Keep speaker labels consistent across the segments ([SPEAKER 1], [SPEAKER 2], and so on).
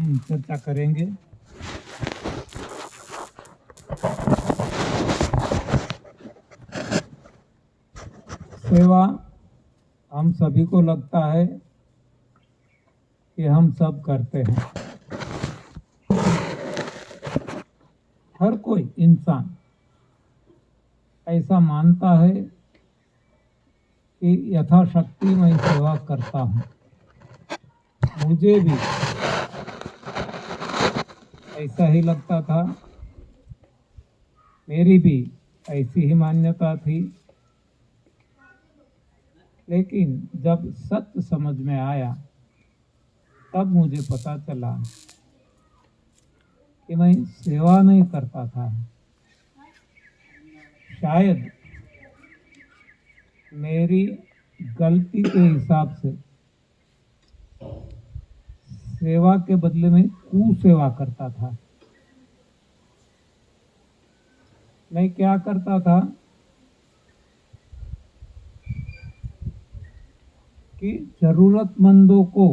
[SPEAKER 1] हम चर्चा करेंगे। सेवा हम सभी को लगता है कि हम सब करते हैं। हर कोई इंसान ऐसा मानता है कि यथाशक्ति मैं सेवा करता हूँ। मुझे भी ऐसा ही लगता था, मेरी भी ऐसी ही मान्यता थी। लेकिन जब सत्य समझ में आया तब मुझे पता चला कि मैं सेवा नहीं करता था। शायद मेरी गलती के हिसाब से सेवा के बदले में कुसेवा करता था। मैं क्या करता था कि जरूरतमंदों को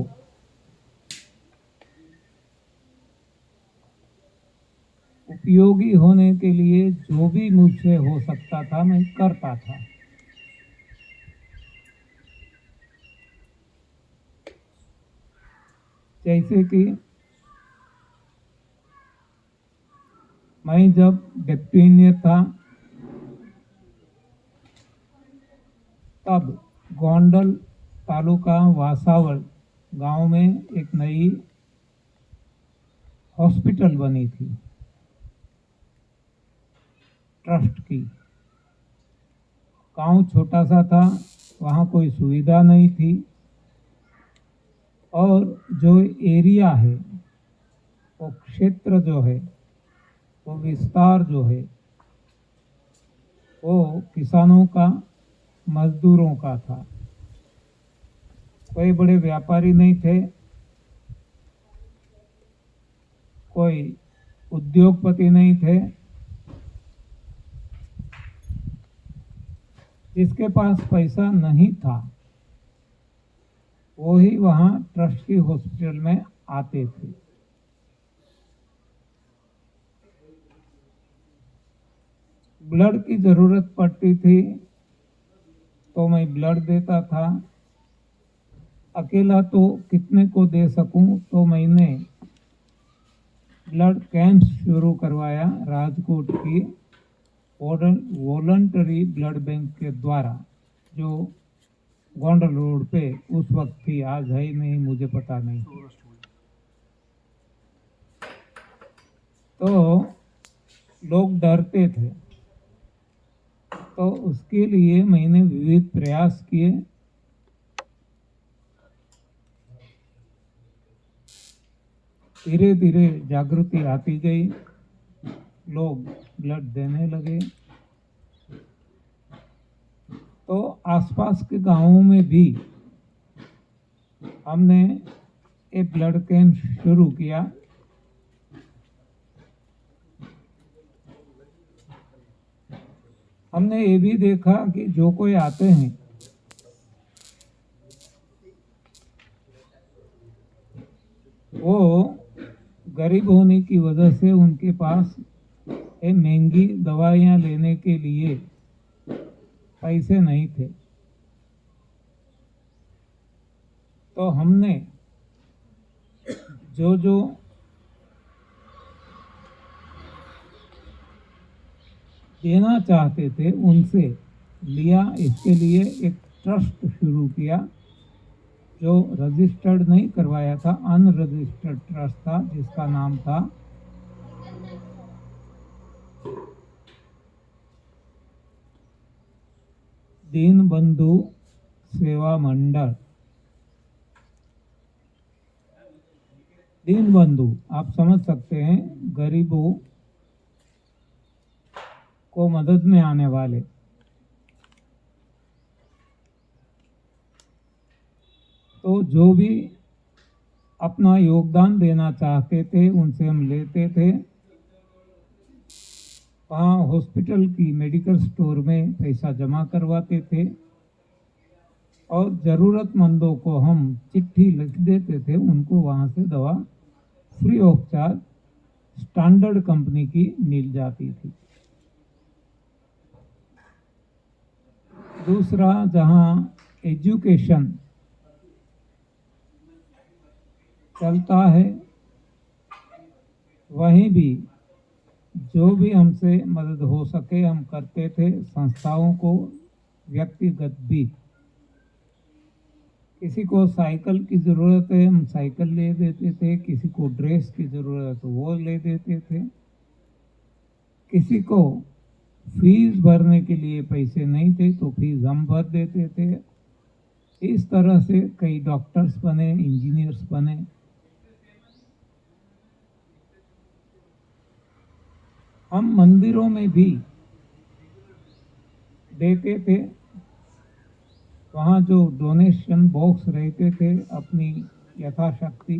[SPEAKER 1] उपयोगी होने के लिए जो भी मुझसे हो सकता था मैं करता था। जैसे कि मैं जब डिप्टी इंजीनियर था तब गोंडल तालुका वासावल गांव में एक नई हॉस्पिटल बनी थी ट्रस्ट की। गांव छोटा सा था, वहाँ कोई सुविधा नहीं थी और जो एरिया है, वो क्षेत्र जो है, वो विस्तार जो है, वो किसानों का, मजदूरों का था। कोई बड़े व्यापारी नहीं थे, कोई उद्योगपति नहीं थे। जिसके पास पैसा नहीं था वो ही वहाँ ट्रस्ट की हॉस्पिटल में आते थे। ब्लड की जरूरत पड़ती थी तो मैं ब्लड देता था। अकेला तो कितने को दे सकूं, तो मैंने ब्लड कैंप शुरू करवाया राजकोट की वॉलंटरी ब्लड बैंक के द्वारा, जो गोंडल रोड पे उस वक्त थी, आज है ही नहीं, मुझे पता नहीं। तो लोग डरते थे, तो उसके लिए मैंने विविध प्रयास किए। धीरे धीरे जागृति आती गई, लोग ब्लड देने लगे। तो आसपास के गांवों में भी हमने एक ब्लड कैंप शुरू किया। हमने ये भी देखा कि जो कोई आते हैं वो गरीब होने की वजह से उनके पास महंगी दवाइयाँ लेने के लिए पैसे नहीं थे। तो हमने जो जो देना चाहते थे उनसे लिया। इसके लिए एक ट्रस्ट शुरू किया जो रजिस्टर्ड नहीं करवाया था, अनरजिस्टर्ड ट्रस्ट था, जिसका नाम था दीनबंधु सेवा मंडल। दीनबंधु आप समझ सकते हैं, गरीबों को मदद में आने वाले। तो जो भी अपना योगदान देना चाहते थे उनसे हम लेते थे। वहाँ हॉस्पिटल की मेडिकल स्टोर में पैसा जमा करवाते थे और ज़रूरतमंदों को हम चिट्ठी लिख देते थे, उनको वहाँ से दवा free of charge standard company की मिल जाती थी। दूसरा, जहां एजुकेशन चलता है वहीं भी जो भी हमसे मदद हो सके हम करते थे, संस्थाओं को, व्यक्तिगत भी। किसी को साइकिल की ज़रूरत है हम साइकिल ले देते थे, किसी को ड्रेस की ज़रूरत है वो ले देते थे, किसी को फीस भरने के लिए पैसे नहीं थे तो फीस हम भर देते थे। इस तरह से कई डॉक्टर्स बने, इंजीनियर्स बने। हम मंदिरों में भी देते थे, वहाँ जो डोनेशन बॉक्स रहते थे अपनी यथाशक्ति।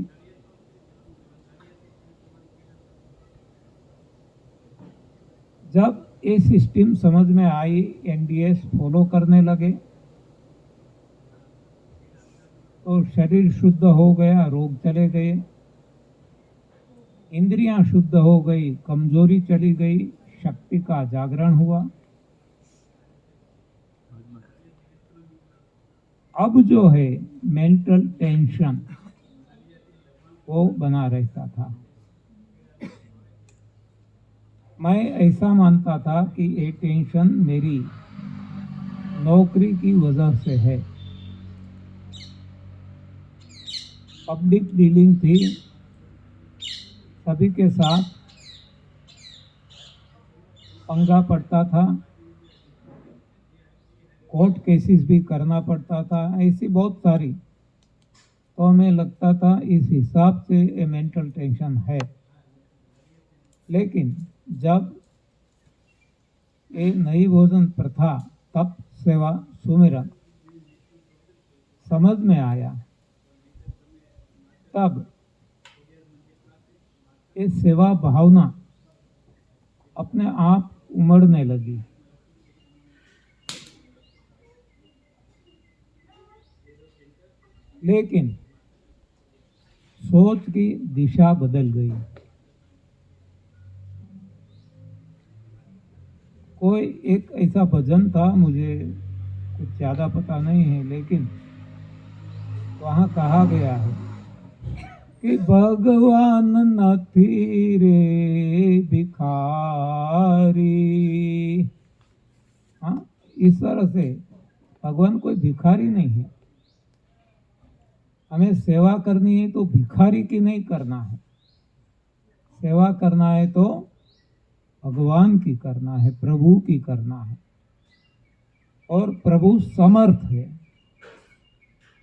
[SPEAKER 1] जब ये सिस्टम समझ में आई, एनडीएस फॉलो करने लगे तो शरीर शुद्ध हो गया, रोग चले गए, इंद्रियां शुद्ध हो गई, कमजोरी चली गई, शक्ति का जागरण हुआ। अब जो है मेंटल टेंशन वो बना रहता था। मैं ऐसा मानता था कि ये टेंशन मेरी नौकरी की वजह से है। पब्लिक डीलिंग थी, सभी के साथ पंगा पड़ता था, कोर्ट केसेस भी करना पड़ता था, ऐसी बहुत सारी। तो हमें लगता था इस हिसाब से ये मेंटल टेंशन है। लेकिन जब ये नई भोजन प्रथा, तप, सेवा, सुमिरन समझ में आया, तब ये सेवा भावना अपने आप उमड़ने लगी। लेकिन सोच की दिशा बदल गई। कोई एक ऐसा भजन था, मुझे कुछ ज़्यादा पता नहीं है, लेकिन वहाँ कहा गया है कि भगवान नथी रे भिखारी। हाँ, इस तरह से भगवान कोई भिखारी नहीं है। हमें सेवा करनी है तो भिखारी की नहीं करना है, सेवा करना है तो भगवान की करना है, प्रभु की करना है। और प्रभु समर्थ है,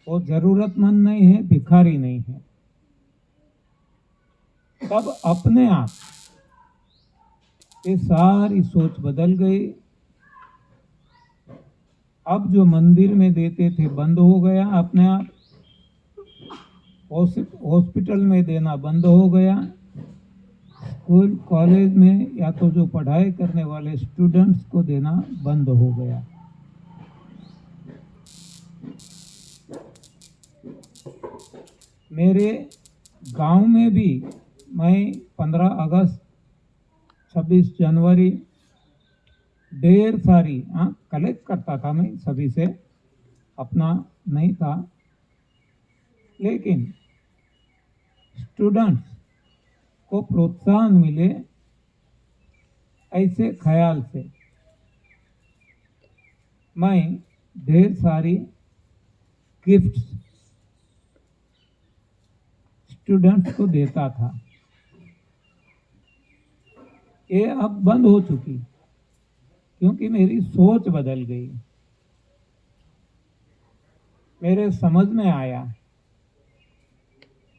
[SPEAKER 1] वो जरूरतमंद नहीं है, भिखारी नहीं है। तब अपने आप ये सारी सोच बदल गई। अब जो मंदिर में देते थे बंद हो गया अपने आप, हॉस्पिटल में देना बंद हो गया, स्कूल कॉलेज में या तो जो पढ़ाई करने वाले स्टूडेंट्स को देना बंद हो गया। मेरे गांव में भी मैं 15 अगस्त, 26 जनवरी ढेर सारी कलेक्ट करता था। मैं सभी से, अपना नहीं था, लेकिन स्टूडेंट्स को प्रोत्साहन मिले ऐसे ख्याल से मैं ढेर सारी गिफ्ट्स स्टूडेंट्स को देता था। ये अब बंद हो चुकी क्योंकि मेरी सोच बदल गई। मेरे समझ में आया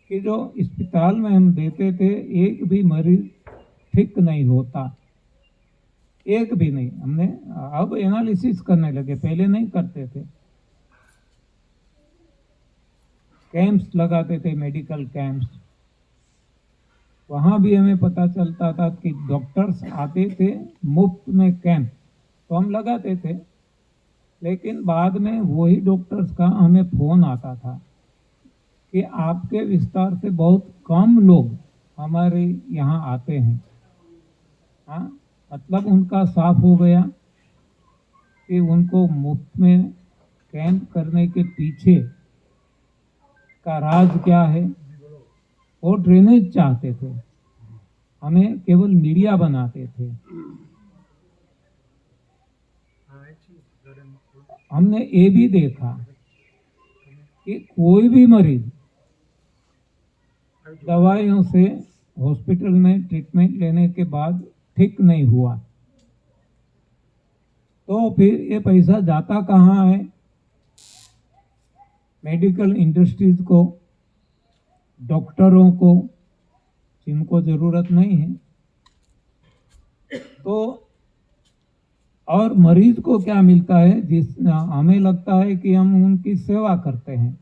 [SPEAKER 1] कि जो अस्पताल में हम देते थे एक भी मरीज ठीक नहीं होता, एक भी नहीं। हमने अब एनालिसिस करने लगे, पहले नहीं करते थे। कैंप्स लगाते थे, मेडिकल कैंप्स, वहाँ भी हमें पता चलता था कि डॉक्टर्स आते थे मुफ्त में कैंप, तो हम लगाते थे। लेकिन बाद में वही डॉक्टर्स का हमें फोन आता था कि आपके विस्तार से बहुत कम लोग हमारे यहाँ आते हैं। हाँ, मतलब उनका साफ हो गया कि उनको मुफ्त में कैंप करने के पीछे का राज क्या है। वो ड्रेनेज चाहते थे, हमें केवल मीडिया बनाते थे। हमने ये भी देखा कि कोई भी मरीज दवाइयों से हॉस्पिटल में ट्रीटमेंट लेने के बाद ठीक नहीं हुआ, तो फिर ये पैसा जाता कहाँ है? मेडिकल इंडस्ट्रीज को, डॉक्टरों को, जिनको जरूरत नहीं है। तो और मरीज को क्या मिलता है? हमें लगता है कि हम उनकी सेवा करते हैं,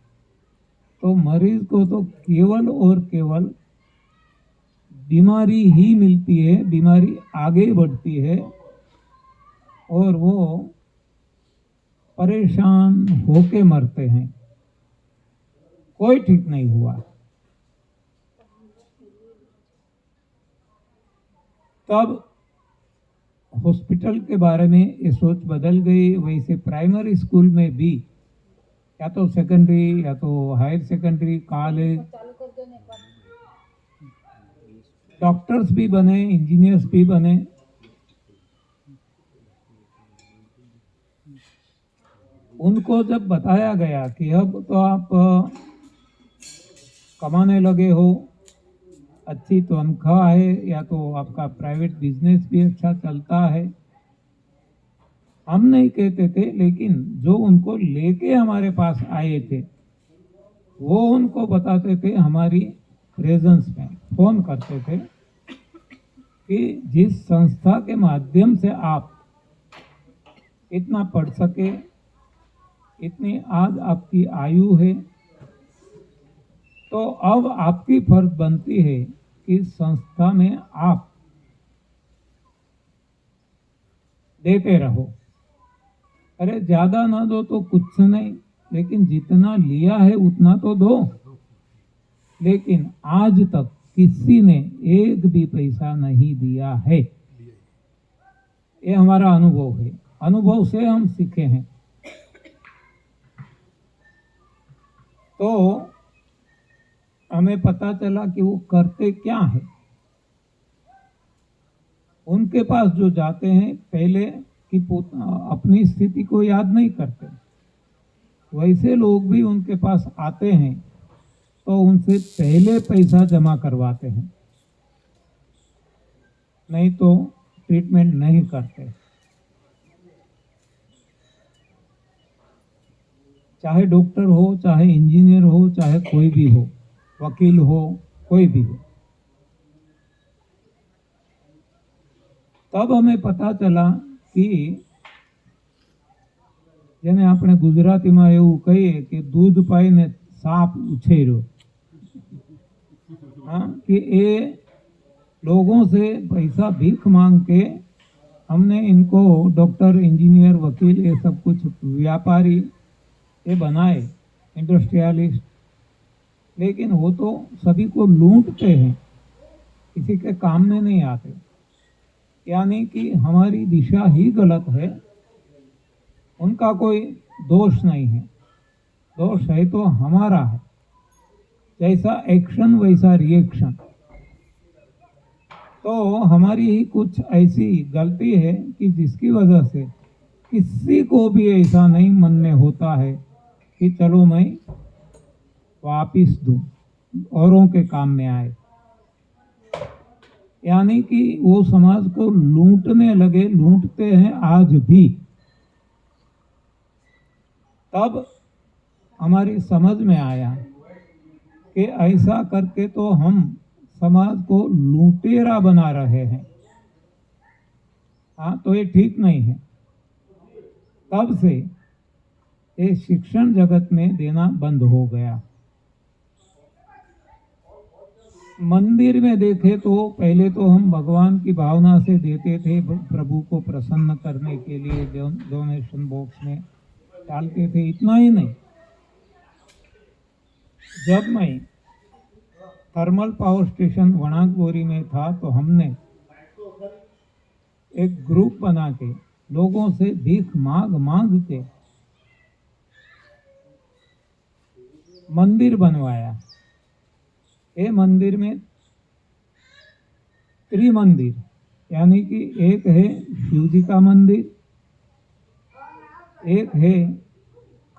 [SPEAKER 1] तो मरीज को तो केवल और केवल बीमारी ही मिलती है, बीमारी आगे बढ़ती है और वो परेशान होके मरते हैं। कोई ठीक नहीं हुआ। तब हॉस्पिटल के बारे में ये सोच बदल गई। वैसे प्राइमरी स्कूल में भी, या तो सेकेंडरी या तो हायर सेकेंडरी, कॉलेज, डॉक्टर्स भी बने, इंजीनियर्स भी बने। उनको जब बताया गया कि अब तो आप कमाने लगे हो, अच्छी तनख्वाह है, या तो आपका प्राइवेट बिजनेस भी अच्छा चलता है। हम नहीं कहते थे, लेकिन जो उनको लेके हमारे पास आए थे वो उनको बताते थे, हमारी प्रेजेंस में फोन करते थे कि जिस संस्था के माध्यम से आप इतना पढ़ सके, इतनी आज आपकी आयु है, तो अब आपकी फर्ज बनती है कि संस्था में आप देते रहो। अरे ज्यादा ना दो तो कुछ नहीं, लेकिन जितना लिया है उतना तो दो। लेकिन आज तक किसी ने एक भी पैसा नहीं दिया है। ये हमारा अनुभव है, अनुभव से हम सीखे हैं। तो हमें पता चला कि वो करते क्या है। उनके पास जो जाते हैं, पहले की अपनी स्थिति को याद नहीं करते। वैसे लोग भी उनके पास आते हैं तो उनसे पहले पैसा जमा करवाते हैं, नहीं तो ट्रीटमेंट नहीं करते। चाहे डॉक्टर हो, चाहे इंजीनियर हो, चाहे कोई भी हो, वकील हो, कोई भी हो। तब हमें पता चला कि જેને આપણે ગુજરાતીમાં એવું કહીએ કે दूध પાઈને સાપ ઉછેર્યો। हाँ, कि ये लोगों से पैसा भीख मांग के हमने इनको डॉक्टर, इंजीनियर, वकील, ये सब कुछ व्यापारी ये बनाए, इंडस्ट्रियलिस्ट। लेकिन वो तो सभी को लूटते हैं, किसी के काम में नहीं आते। यानी कि हमारी दिशा ही गलत है, उनका कोई दोष नहीं है। दोष है तो हमारा है, जैसा एक्शन वैसा रिएक्शन। तो हमारी ही कुछ ऐसी गलती है कि जिसकी वजह से किसी को भी ऐसा नहीं मन में होता है कि चलो मैं वापिस दूं, औरों के काम में आए। यानी कि वो समाज को लूटने लगे, लूटते हैं आज भी। तब हमारी समझ में आया कि ऐसा करके तो हम समाज को लूटेरा बना रहे हैं। हाँ, तो ये ठीक नहीं है। तब से ये शिक्षण जगत में देना बंद हो गया। मंदिर में देखे तो पहले तो हम भगवान की भावना से देते थे, प्रभु को प्रसन्न करने के लिए डोनेशन बॉक्स में डालते थे। इतना ही नहीं, जब मैं थर्मल पावर स्टेशन वनाकबोरी में था, तो हमने एक ग्रुप बना के लोगों से भीख मांग मांग के मंदिर बनवाया। ये मंदिर में त्रिमंदिर, यानी कि एक है शिव जी का मंदिर, एक है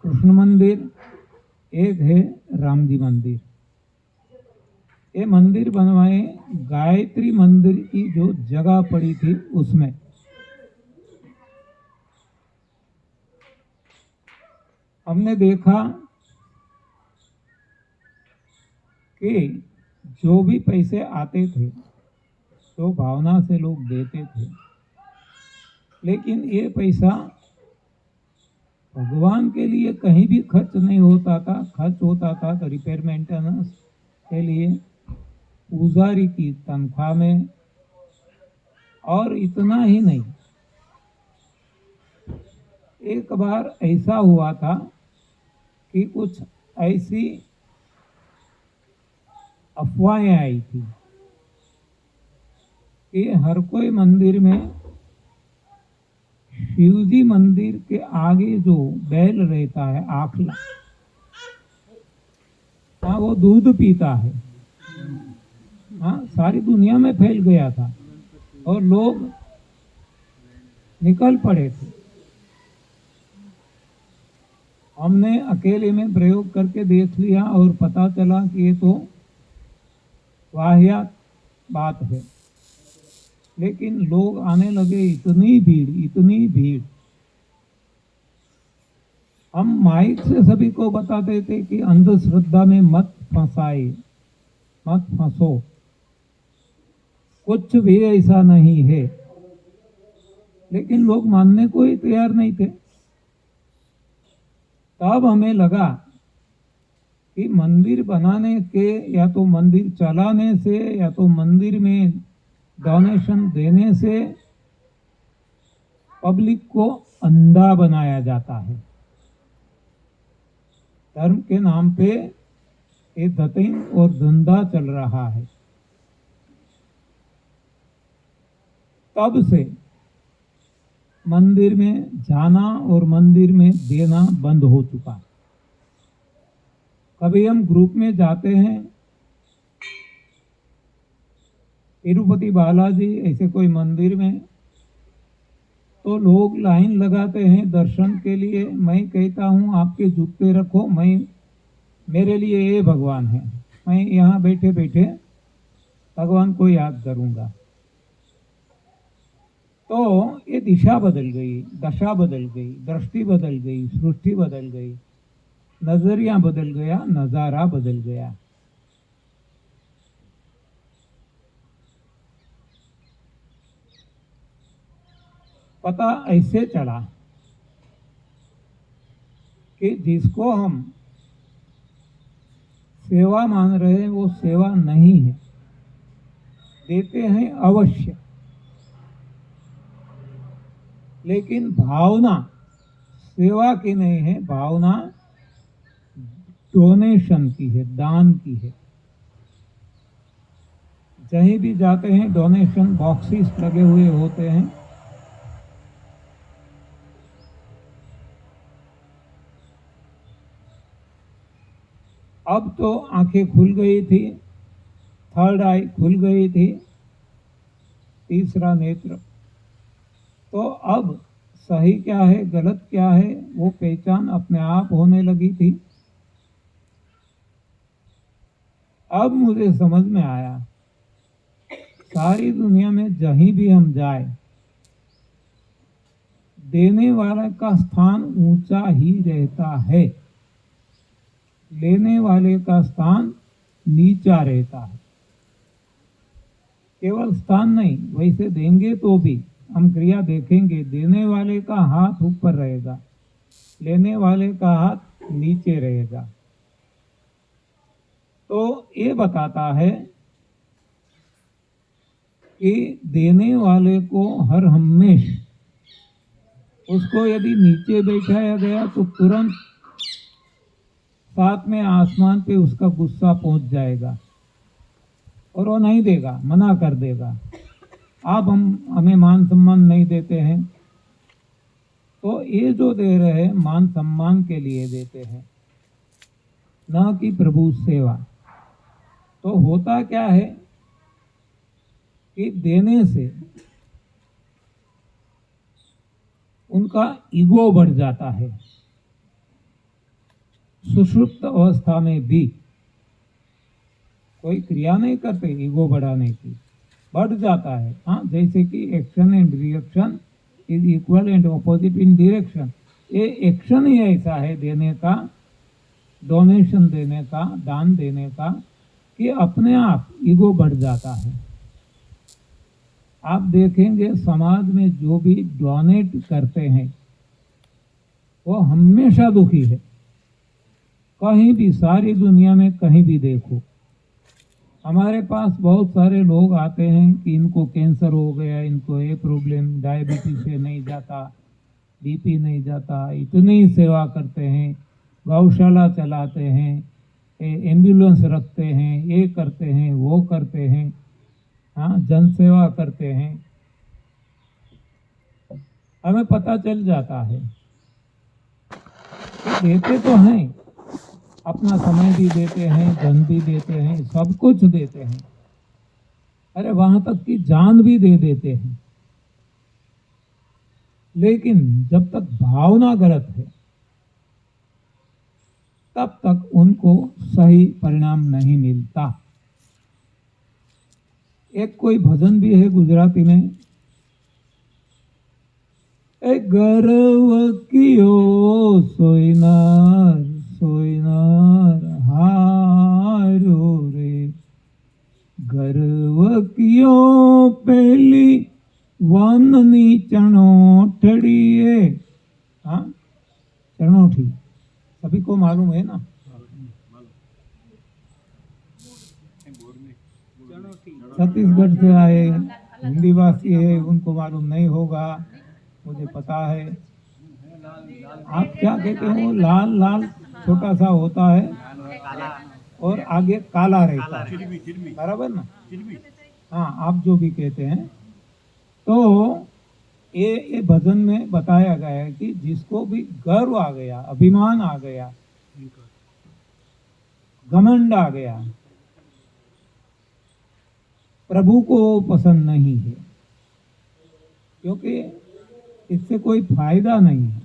[SPEAKER 1] कृष्ण मंदिर, एक है राम जी मंदिर। ये मंदिर बनवाए गायत्री मंदिर की जो जगह पड़ी थी उसमें। हमने देखा कि जो भी पैसे आते थे तो भावना से लोग देते थे, लेकिन ये पैसा भगवान के लिए कहीं भी खर्च नहीं होता था। खर्च होता था तो रिपेयर मेंटेनेंस के लिए, पुजारी की तनख्वाह में, और इतना ही नहीं। एक बार ऐसा हुआ था कि कुछ ऐसी अफवाहें आई थी कि हर कोई मंदिर में शिवजी मंदिर के आगे जो बैल रहता है आखला, हाँ, वो दूध पीता है। हाँ, सारी दुनिया में फैल गया था और लोग निकल पड़े थे। हमने अकेले में प्रयोग करके देख लिया और पता चला कि ये तो वाहियात बात है, लेकिन लोग आने लगे, इतनी भीड़। हम माइक से सभी को बताते थे कि अंधश्रद्धा में मत फंसो, कुछ भी ऐसा नहीं है, लेकिन लोग मानने को ही तैयार नहीं थे। तब हमें लगा कि मंदिर बनाने के, या तो मंदिर चलाने से, या तो मंदिर में डोनेशन देने से पब्लिक को अंधा बनाया जाता है। धर्म के नाम पे ये धतिंग और धंधा चल रहा है। तब से मंदिर में जाना और मंदिर में देना बंद हो चुका है। कभी हम ग्रुप में जाते हैं, तिरुपति बालाजी ऐसे कोई मंदिर में, तो लोग लाइन लगाते हैं दर्शन के लिए। मैं कहता हूं आपके जूते रखो, मेरे लिए ये भगवान है, मैं यहाँ बैठे बैठे भगवान को याद करूंगा। तो ये दिशा बदल गई, दशा बदल गई, दृष्टि बदल गई, सृष्टि बदल गई, नजरिया बदल गया, नजारा बदल गया। पता ऐसे चला कि जिसको हम सेवा मान रहे हैं वो सेवा नहीं है, देते हैं अवश्य, लेकिन भावना सेवा की नहीं है, भावना डोनेशन की है, दान की है। कहीं भी जाते हैं डोनेशन बॉक्सेस लगे हुए होते हैं। अब तो आंखें खुल गई थी, थर्ड आई खुल गई थी, तीसरा नेत्र। तो अब सही क्या है, गलत क्या है, वो पहचान अपने आप होने लगी थी। अब मुझे समझ में आया, सारी दुनिया में जहीं भी हम जाए, देने वाले का स्थान ऊंचा ही रहता है, लेने वाले का स्थान नीचा रहता है। केवल स्थान नहीं, वैसे देंगे तो भी हम क्रिया देखेंगे, देने वाले का हाथ ऊपर रहेगा, लेने वाले का हाथ नीचे रहेगा। तो ये बताता है कि देने वाले को हर हमेश उसको यदि नीचे बैठाया गया तो तुरंत साथ में आसमान पे उसका गुस्सा पहुंच जाएगा। और वो नहीं देगा, मना कर देगा। आप हमें मान सम्मान नहीं देते हैं, तो ये जो दे रहे हैं मान सम्मान के लिए देते हैं, न कि प्रभु सेवा। तो होता क्या है कि देने से उनका ईगो बढ़ जाता है। सुषुप्त अवस्था में भी कोई क्रिया नहीं करते ईगो बढ़ाने की, बढ़ जाता है। हाँ, जैसे कि action and reaction is equal and opposite in direction. ये एक्शन ही ऐसा है देने का, डोनेशन देने का, दान देने का, कि अपने आप ईगो बढ़ जाता है। आप देखेंगे समाज में जो भी डोनेट करते हैं वो हमेशा दुखी है। कहीं भी, सारी दुनिया में कहीं भी देखो, हमारे पास बहुत सारे लोग आते हैं कि इनको कैंसर हो गया, इनको ये प्रॉब्लम, डायबिटीज से नहीं जाता, बीपी नहीं जाता, इतनी सेवा करते हैं, गौशाला चलाते हैं, एम्बुलेंस रखते हैं, ये करते हैं, वो करते हैं, हाँ, जन सेवा करते हैं। हमें पता चल जाता है कि देते तो हैं, अपना समय भी देते हैं, धन भी देते हैं, सब कुछ देते हैं, अरे वहां तक कि जान भी दे देते हैं। लेकिन जब तक भावना गलत है तब तक उनको सही परिणाम नहीं मिलता। एक कोई भजन भी है गुजराती में, एक गर्व कियो सोइनार सोइनार हारो रे, गर्व कियो पहली वननी चणोठड़िए। हाँ, चणोठी सभी को मालूम है ना, छत्तीसगढ़ से आए हिंदी भाषी है, उनको मालूम नहीं होगा, मुझे पता है। आप क्या कहते हो? लाल लाल छोटा सा होता है और आगे काला रहता है, बराबर ना? हाँ, आप जो भी कहते हैं। तो ये भजन में बताया गया है कि जिसको भी गर्व आ गया, अभिमान आ गया, घमंड आ गया, प्रभु को पसंद नहीं है, क्योंकि इससे कोई फायदा नहीं है,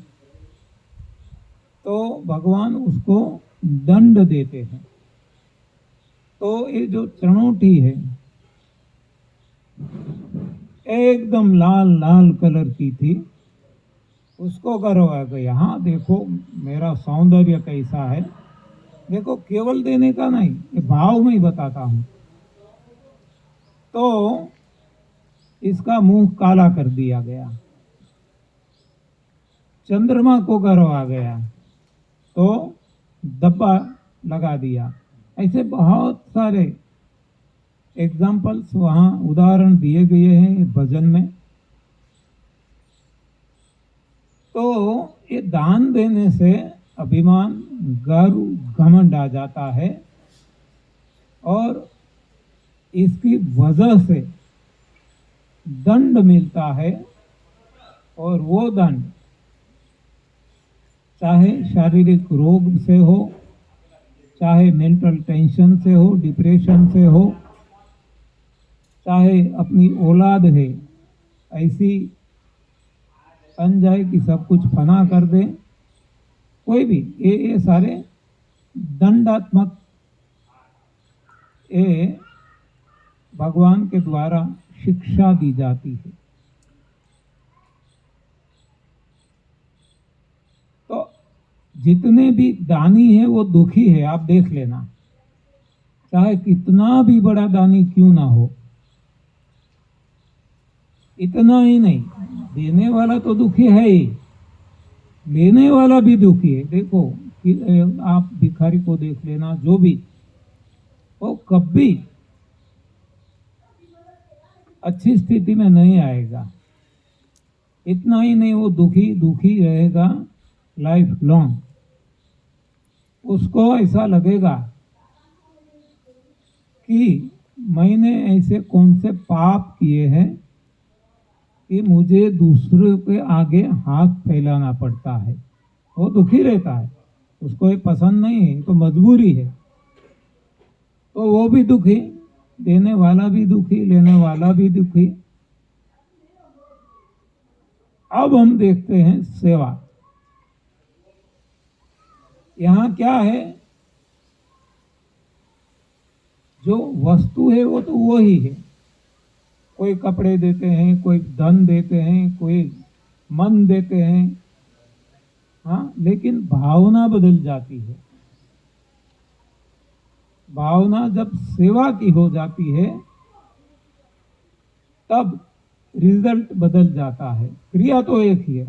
[SPEAKER 1] तो भगवान उसको दंड देते हैं। तो ये जो चणोठी है एकदम लाल लाल कलर की थी, उसको गर्व आ गया, हाँ देखो मेरा सौंदर्य कैसा है, देखो केवल देने का नहीं, ये भाव में ही बताता हूं। तो इसका मुंह काला कर दिया गया। चंद्रमा को गर्व आ गया तो धब्बा लगा दिया। ऐसे बहुत सारे एग्जाम्पल्स वहां उदाहरण दिए गए हैं भजन में। तो ये दान देने से अभिमान, गर्व, घमंड आ जाता है और इसकी वजह से दंड मिलता है, और वो दंड चाहे शारीरिक रोग से हो, चाहे मेंटल टेंशन से हो, डिप्रेशन से हो, चाहे अपनी औलाद है ऐसी बन जाए कि सब कुछ फना कर दे, कोई भी, ये सारे दंडात्मक ये भगवान के द्वारा शिक्षा दी जाती है। तो जितने भी दानी है वो दुखी है, आप देख लेना, चाहे कितना भी बड़ा दानी क्यों ना हो। इतना ही नहीं, देने वाला तो दुखी है ही, लेने वाला भी दुखी है। देखो कि आप भिखारी को देख लेना, जो भी, वो कभी अच्छी स्थिति में नहीं आएगा। इतना ही नहीं, वो दुखी दुखी रहेगा लाइफ लॉन्ग। उसको ऐसा लगेगा कि मैंने ऐसे कौन से पाप किए हैं कि मुझे दूसरों के आगे हाथ फैलाना पड़ता है। वो दुखी रहता है, उसको ये पसंद नहीं है, तो मजबूरी है। तो वो भी दुखी, देने वाला भी दुखी, लेने वाला भी दुखी। अब हम देखते हैं सेवा। यहाँ क्या है, जो वस्तु है वो तो वो ही है। कोई कपड़े देते हैं, कोई धन देते हैं, कोई मन देते हैं, हाँ, लेकिन भावना बदल जाती है। भावना जब सेवा की हो जाती है तब रिजल्ट बदल जाता है। क्रिया तो एक ही है।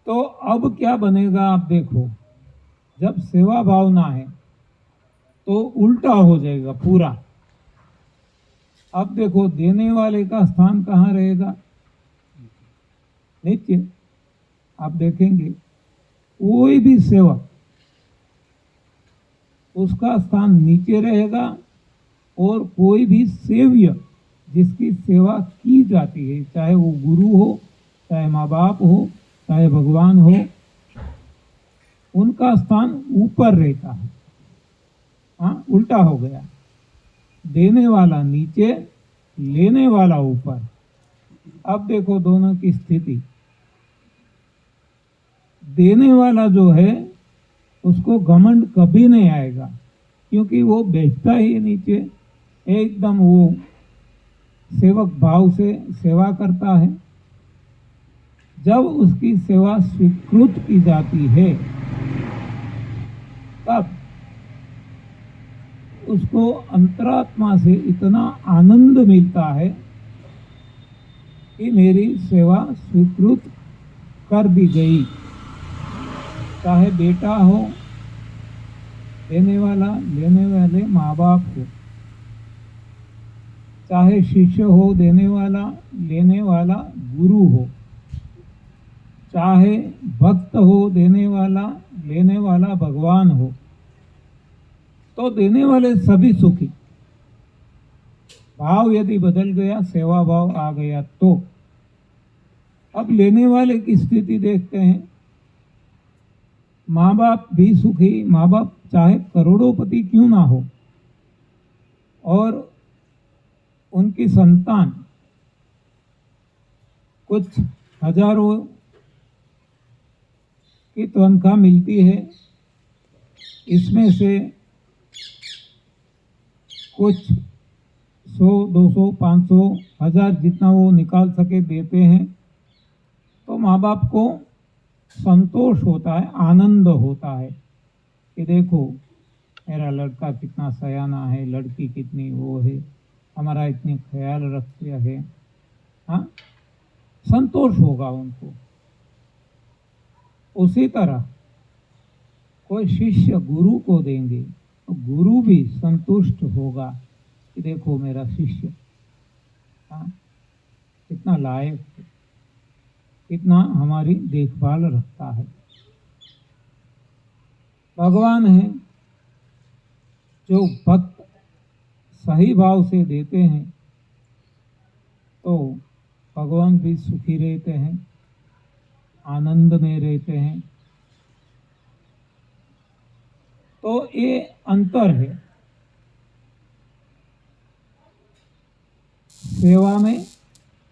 [SPEAKER 1] तो अब क्या बनेगा आप देखो, जब सेवा भावना है तो उल्टा हो जाएगा पूरा। अब देखो, देने वाले का स्थान कहाँ रहेगा? नीचे। आप देखेंगे कोई भी सेवक, उसका स्थान नीचे रहेगा, और कोई भी सेव्य जिसकी सेवा की जाती है, चाहे वो गुरु हो, चाहे माँ बाप हो, चाहे भगवान हो, उनका स्थान ऊपर रहता है। हाँ, उल्टा हो गया। देने वाला नीचे, लेने वाला ऊपर। अब देखो दोनों की स्थिति। देने वाला जो है उसको घमंड कभी नहीं आएगा, क्योंकि वो बेचता ही नीचे, एकदम वो सेवक भाव से सेवा करता है। जब उसकी सेवा स्वीकृत की जाती है तब उसको अंतरात्मा से इतना आनंद मिलता है कि मेरी सेवा स्वीकृत कर दी गई। चाहे बेटा हो, देने वाला, लेने वाले माँ बाप हो, चाहे शिष्य हो, देने वाला, लेने वाला गुरु हो, चाहे भक्त हो, देने वाला, लेने वाला भगवान हो, तो देने वाले सभी सुखी। भाव यदि बदल गया, सेवा भाव आ गया तो। अब लेने वाले की स्थिति देखते हैं। माँ बाप भी सुखी। माँ बाप चाहे करोड़ोंपति क्यों ना हो, और उनकी संतान कुछ हजारों की तनख्वाह मिलती है, इसमें से कुछ 100, 200, 500, 1000 जितना वो निकाल सके देते हैं, तो माँ बाप को संतोष होता है, आनंद होता है कि देखो मेरा लड़का कितना सयाना है, लड़की कितनी वो है, हमारा इतने ख्याल रखते हैं। हाँ, संतोष होगा उनको। उसी तरह कोई शिष्य गुरु को देंगे तो गुरु भी संतुष्ट होगा कि देखो मेरा शिष्य, हाँ, कितना लायक है, कितना हमारी देखभाल रखता है। भगवान है, जो भक्त सही भाव से देते हैं तो भगवान भी सुखी रहते हैं, आनंद में रहते हैं। तो ये अंतर है सेवा में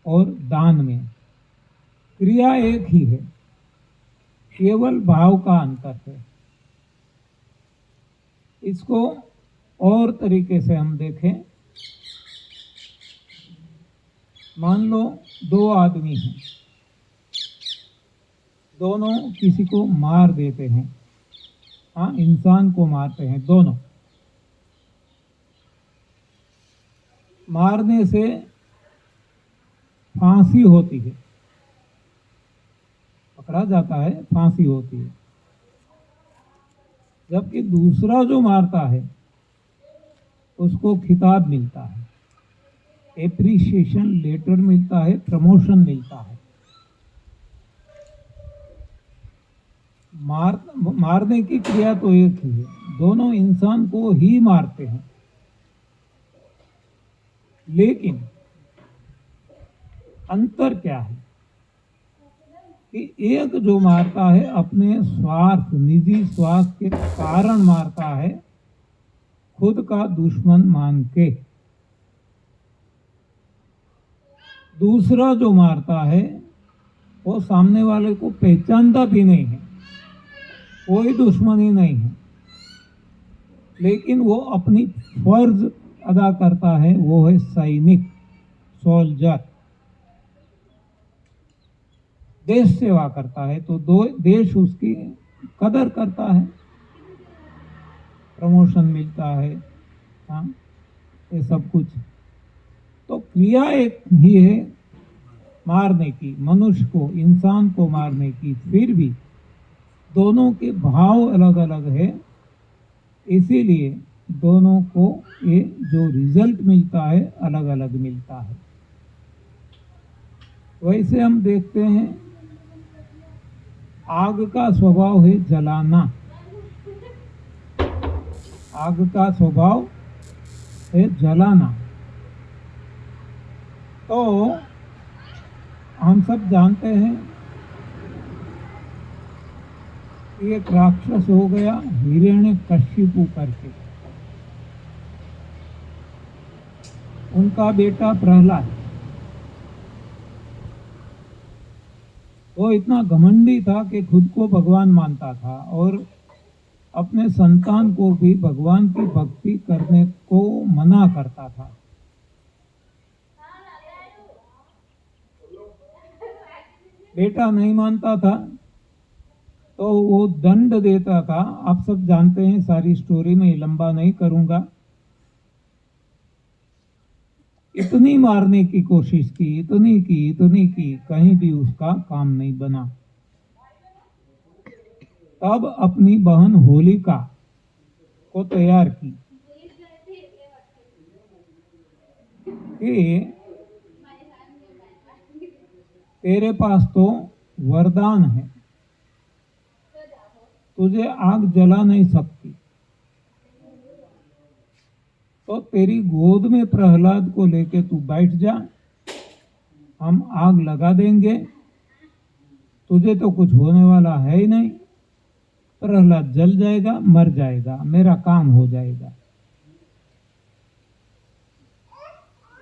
[SPEAKER 1] और दान में। क्रिया एक ही है, केवल भाव का अंतर है। इसको और तरीके से हम देखें। मान लो दो आदमी हैं, दोनों किसी को मार देते हैं। हाँ, इंसान को मारते हैं दोनों। मारने से फांसी होती है, पकड़ा जाता है, फांसी होती है। जबकि दूसरा जो मारता है उसको खिताब मिलता है, एप्रिसिएशन लेटर मिलता है, प्रमोशन मिलता है। मारने की क्रिया तो एक ही है, दोनों इंसान को ही मारते हैं, लेकिन अंतर क्या है कि एक जो मारता है अपने स्वार्थ, निजी स्वार्थ के कारण मारता है, खुद का दुश्मन मान के। दूसरा जो मारता है वो सामने वाले को पहचानता भी नहीं है, कोई दुश्मनी नहीं है, लेकिन वो अपनी फर्ज अदा करता है, वो है सैनिक, सोल्जर, देश सेवा करता है, तो देश उसकी कदर करता है, प्रमोशन मिलता है, हाँ, ये सब कुछ। तो क्रिया एक ही है मारने की, मनुष्य को, इंसान को मारने की, फिर भी दोनों के भाव अलग अलग है, इसीलिए दोनों को ये जो रिजल्ट मिलता है अलग अलग मिलता है। वैसे हम देखते हैं आग का स्वभाव है जलाना, आग का स्वभाव है जलाना। तो हम सब जानते हैं कि एक राक्षस हो गया हिरण्यकशिपु करके, उनका बेटा प्रहलाद, वो इतना घमंडी था कि खुद को भगवान मानता था और अपने संतान को भी भगवान की भक्ति करने को मना करता था। बेटा नहीं मानता था तो वो दंड देता था। आप सब जानते हैं सारी स्टोरी, में लंबा नहीं करूंगा। इतनी मारने की कोशिश की, इतनी की, कहीं भी उसका काम नहीं बना। तब अपनी बहन होलिका को तैयार की कि तेरे पास तो वरदान है, तुझे आग जला नहीं सकती, तो तेरी गोद में प्रहलाद को लेके तू बैठ जा, हम आग लगा देंगे, तुझे तो कुछ होने वाला है ही नहीं, प्रहलाद जल जाएगा, मर जाएगा, मेरा काम हो जाएगा।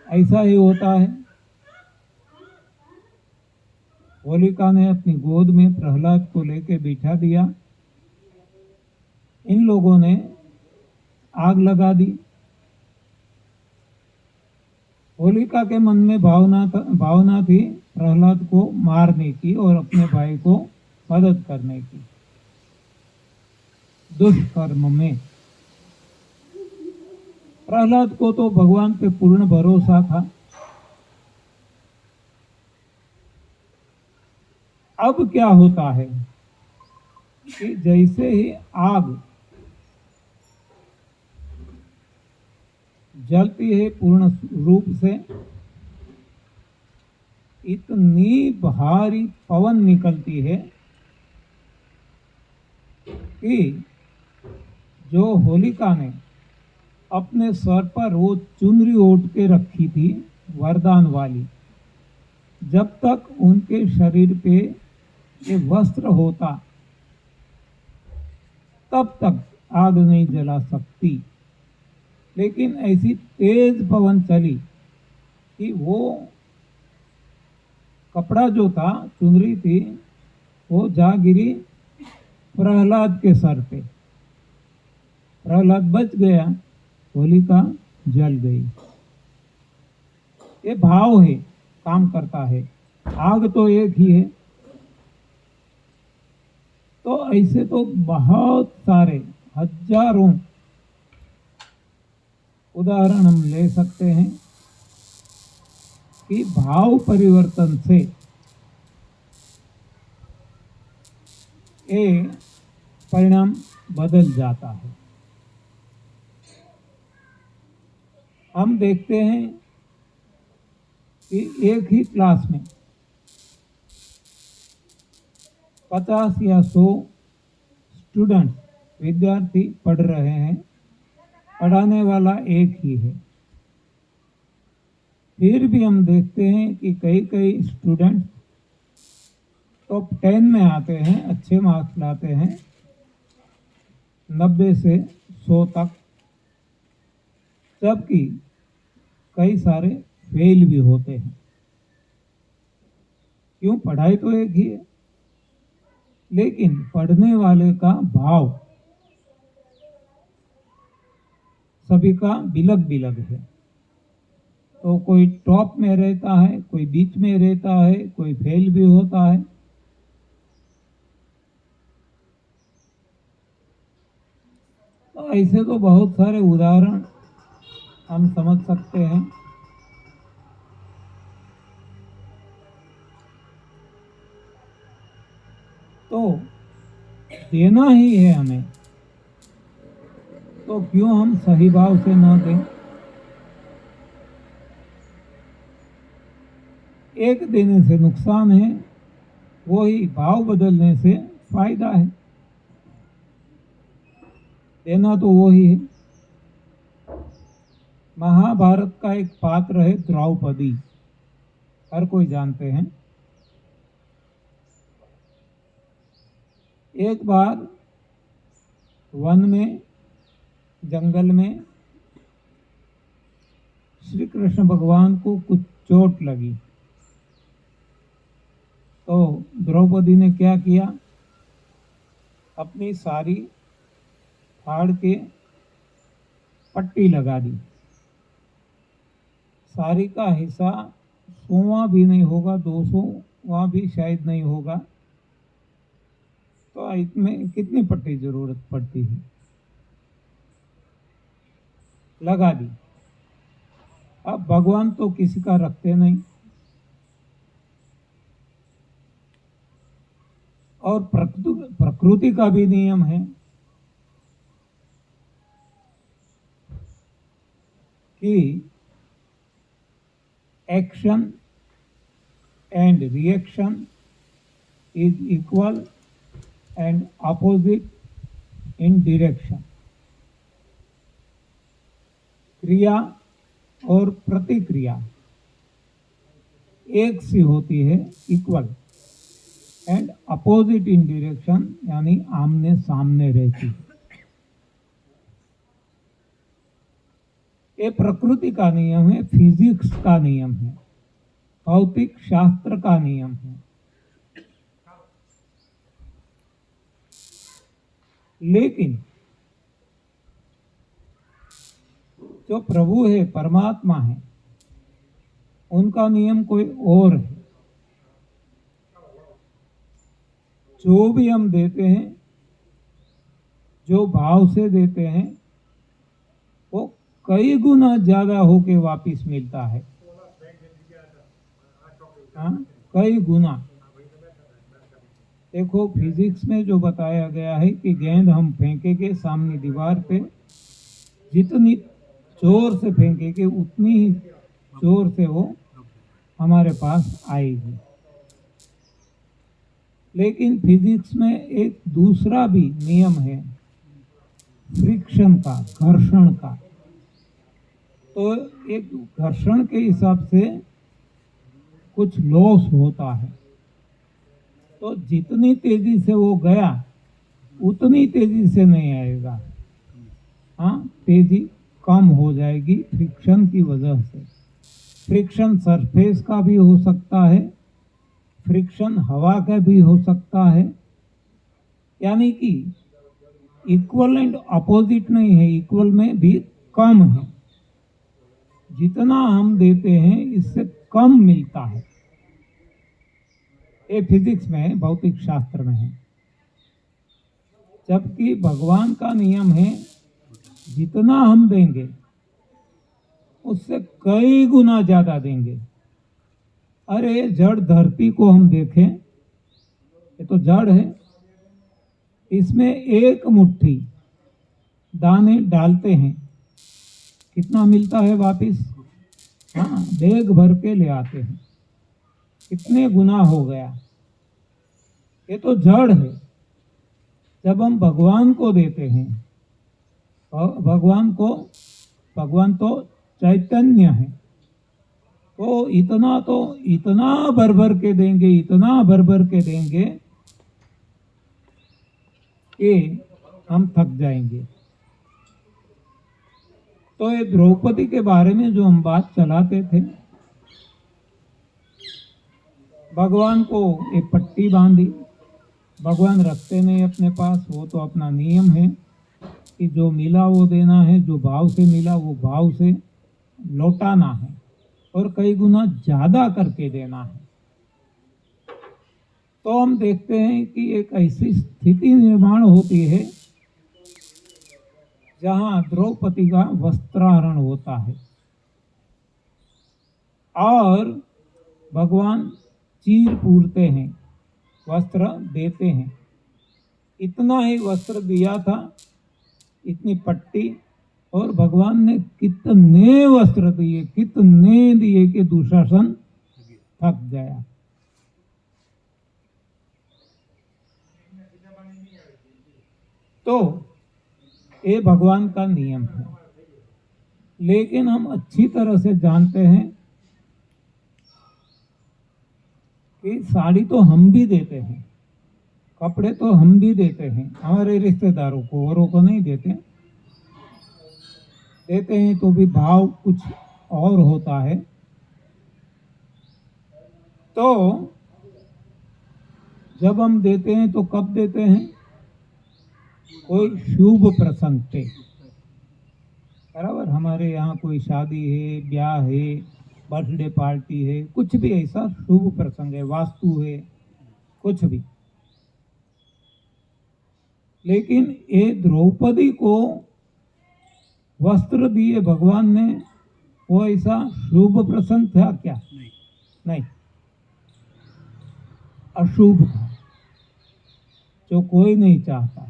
[SPEAKER 1] ऐसा ही होता है। होलिका ने अपनी गोद में प्रहलाद को लेके बिठा दिया, इन लोगों ने आग लगा दी। होलिका के मन में भावना थी प्रहलाद को मारने की और अपने भाई को मदद करने की, दुष्कर्म में। प्रहलाद को तो भगवान पे पूर्ण भरोसा था। अब क्या होता है कि जैसे ही आग जलती है पूर्ण रूप से, इतनी भारी पवन निकलती है कि जो होलिका ने अपने सर पर वो चुनरी ओढ़ के रखी थी वरदान वाली, जब तक उनके शरीर पे ये वस्त्र होता तब तक आग नहीं जला सकती। लेकिन ऐसी तेज पवन चली कि वो कपड़ा जो था, चुनरी थी, वो जा गिरी प्रहलाद के सर पे। प्रहलाद बच गया, होलिका जल गई। ये भाव है, काम करता है। आग तो एक ही है। तो ऐसे तो बहुत सारे हजारों उदाहरण हम ले सकते हैं कि भाव परिवर्तन से ये परिणाम बदल जाता है। हम देखते हैं कि एक ही क्लास में 50 या 100 स्टूडेंट विद्यार्थी पढ़ रहे हैं, पढ़ाने वाला एक ही है। फिर भी हम देखते हैं कि कई कई स्टूडेंट टॉप 10 में आते हैं, अच्छे मार्क्स लाते हैं, 90 से 100 तक, जबकि कई सारे फेल भी होते हैं। क्यों? पढ़ाई तो एक ही है, लेकिन पढ़ने वाले का भाव सभी का बिलग बिलग है। तो कोई टॉप में रहता है, कोई बीच में रहता है, कोई फेल भी होता है। तो ऐसे तो बहुत सारे उदाहरण हम समझ सकते हैं। तो देना ही है हमें, तो क्यों हम सही भाव से न दें? एक देने से नुकसान है, वही भाव बदलने से फायदा है। देना तो वही है। महाभारत का एक पात्र है द्रौपदी, हर कोई जानते हैं। एक बार वन में, जंगल में श्री कृष्ण भगवान को कुछ चोट लगी, तो द्रौपदी ने क्या किया? अपनी साड़ी फाड़ के पट्टी लगा दी। साड़ी का हिस्सा 100वां भी नहीं होगा, 200वां भी शायद नहीं होगा, तो इसमें कितनी पट्टी जरूरत पड़ती है? लगा दी। अब भगवान तो किसी का रखते नहीं, और प्रकृति का भी नियम है कि action and reaction is equal and opposite in direction. क्रिया और प्रतिक्रिया एक सी होती है, equal, and opposite in direction यानी आमने सामने रहती है। ये प्रकृति का नियम है, फिजिक्स का नियम है, भौतिक शास्त्र का नियम है। लेकिन जो प्रभु है, परमात्मा है, उनका नियम कोई और है। जो भी हम देते हैं, जो भाव से देते हैं, वो कई गुना ज्यादा होके वापिस मिलता है। हाँ, कई गुना। देखो, फिजिक्स में जो बताया गया है कि गेंद हम फेंकेंगे सामने दीवार पे, जितनी जोर से फेंकेंगे उतनी ही जोर से वो हमारे पास आएगी। लेकिन फिजिक्स में एक दूसरा भी नियम है, फ्रिक्शन का, घर्षण का। तो एक घर्षण के हिसाब से कुछ लॉस होता है। तो जितनी तेजी से वो गया उतनी तेजी से नहीं आएगा। हाँ, तेजी कम हो जाएगी फ्रिक्शन की वजह से। फ्रिक्शन सरफेस का भी हो सकता है, फ्रिक्शन हवा का भी हो सकता है। यानी कि इक्वल एंड अपोजिट नहीं है, इक्वल में भी कम है। जितना हम देते हैं इससे कम मिलता है। ये फिजिक्स में है, भौतिक शास्त्र में है। जबकि भगवान का नियम है, जितना हम देंगे उससे कई गुना ज्यादा देंगे। अरे जड़ धरती को हम देखें, ये तो जड़ है, इसमें एक मुट्ठी दाने डालते हैं, कितना मिलता है वापिस? हाँ, बैग भर के ले आते हैं। कितने गुना हो गया? ये तो जड़ है। जब हम भगवान को देते हैं, भगवान तो चैतन्य है, तो इतना भर भर के देंगे, इतना भर भर के देंगे कि हम थक जाएंगे। तो ये द्रौपदी के बारे में जो हम बात चलाते थे, भगवान को एक पट्टी बांधी, भगवान रखते नहीं अपने पास, वो तो अपना नियम है कि जो मिला वो देना है, जो भाव से मिला वो भाव से लौटाना है और कई गुना ज्यादा करके देना है। तो हम देखते हैं कि एक ऐसी स्थिति निर्माण होती है जहां द्रौपदी का वस्त्राहरण होता है और भगवान चीर पूरते हैं, वस्त्र देते हैं। इतना ही वस्त्र दिया था, इतनी पट्टी, और भगवान ने कितने वस्त्र दिए, कितने दिए कि दुशासन थक गया। तो ये भगवान का नियम है, लेकिन हम अच्छी तरह से जानते हैं कि साड़ी तो हम भी देते हैं, कपड़े तो हम भी देते हैं हमारे रिश्तेदारों को, औरों को नहीं देते हैं तो भी भाव कुछ और होता है। तो जब हम देते हैं तो कब देते हैं? कोई शुभ प्रसंग पे, बराबर। हमारे यहाँ कोई शादी है, ब्याह है, बर्थडे पार्टी है, कुछ भी ऐसा शुभ प्रसंग है, वास्तु है, कुछ भी। लेकिन ये द्रौपदी को वस्त्र दिए भगवान ने, वो ऐसा शुभ प्रसंग था क्या? नहीं, अशुभ था, जो कोई नहीं चाहता।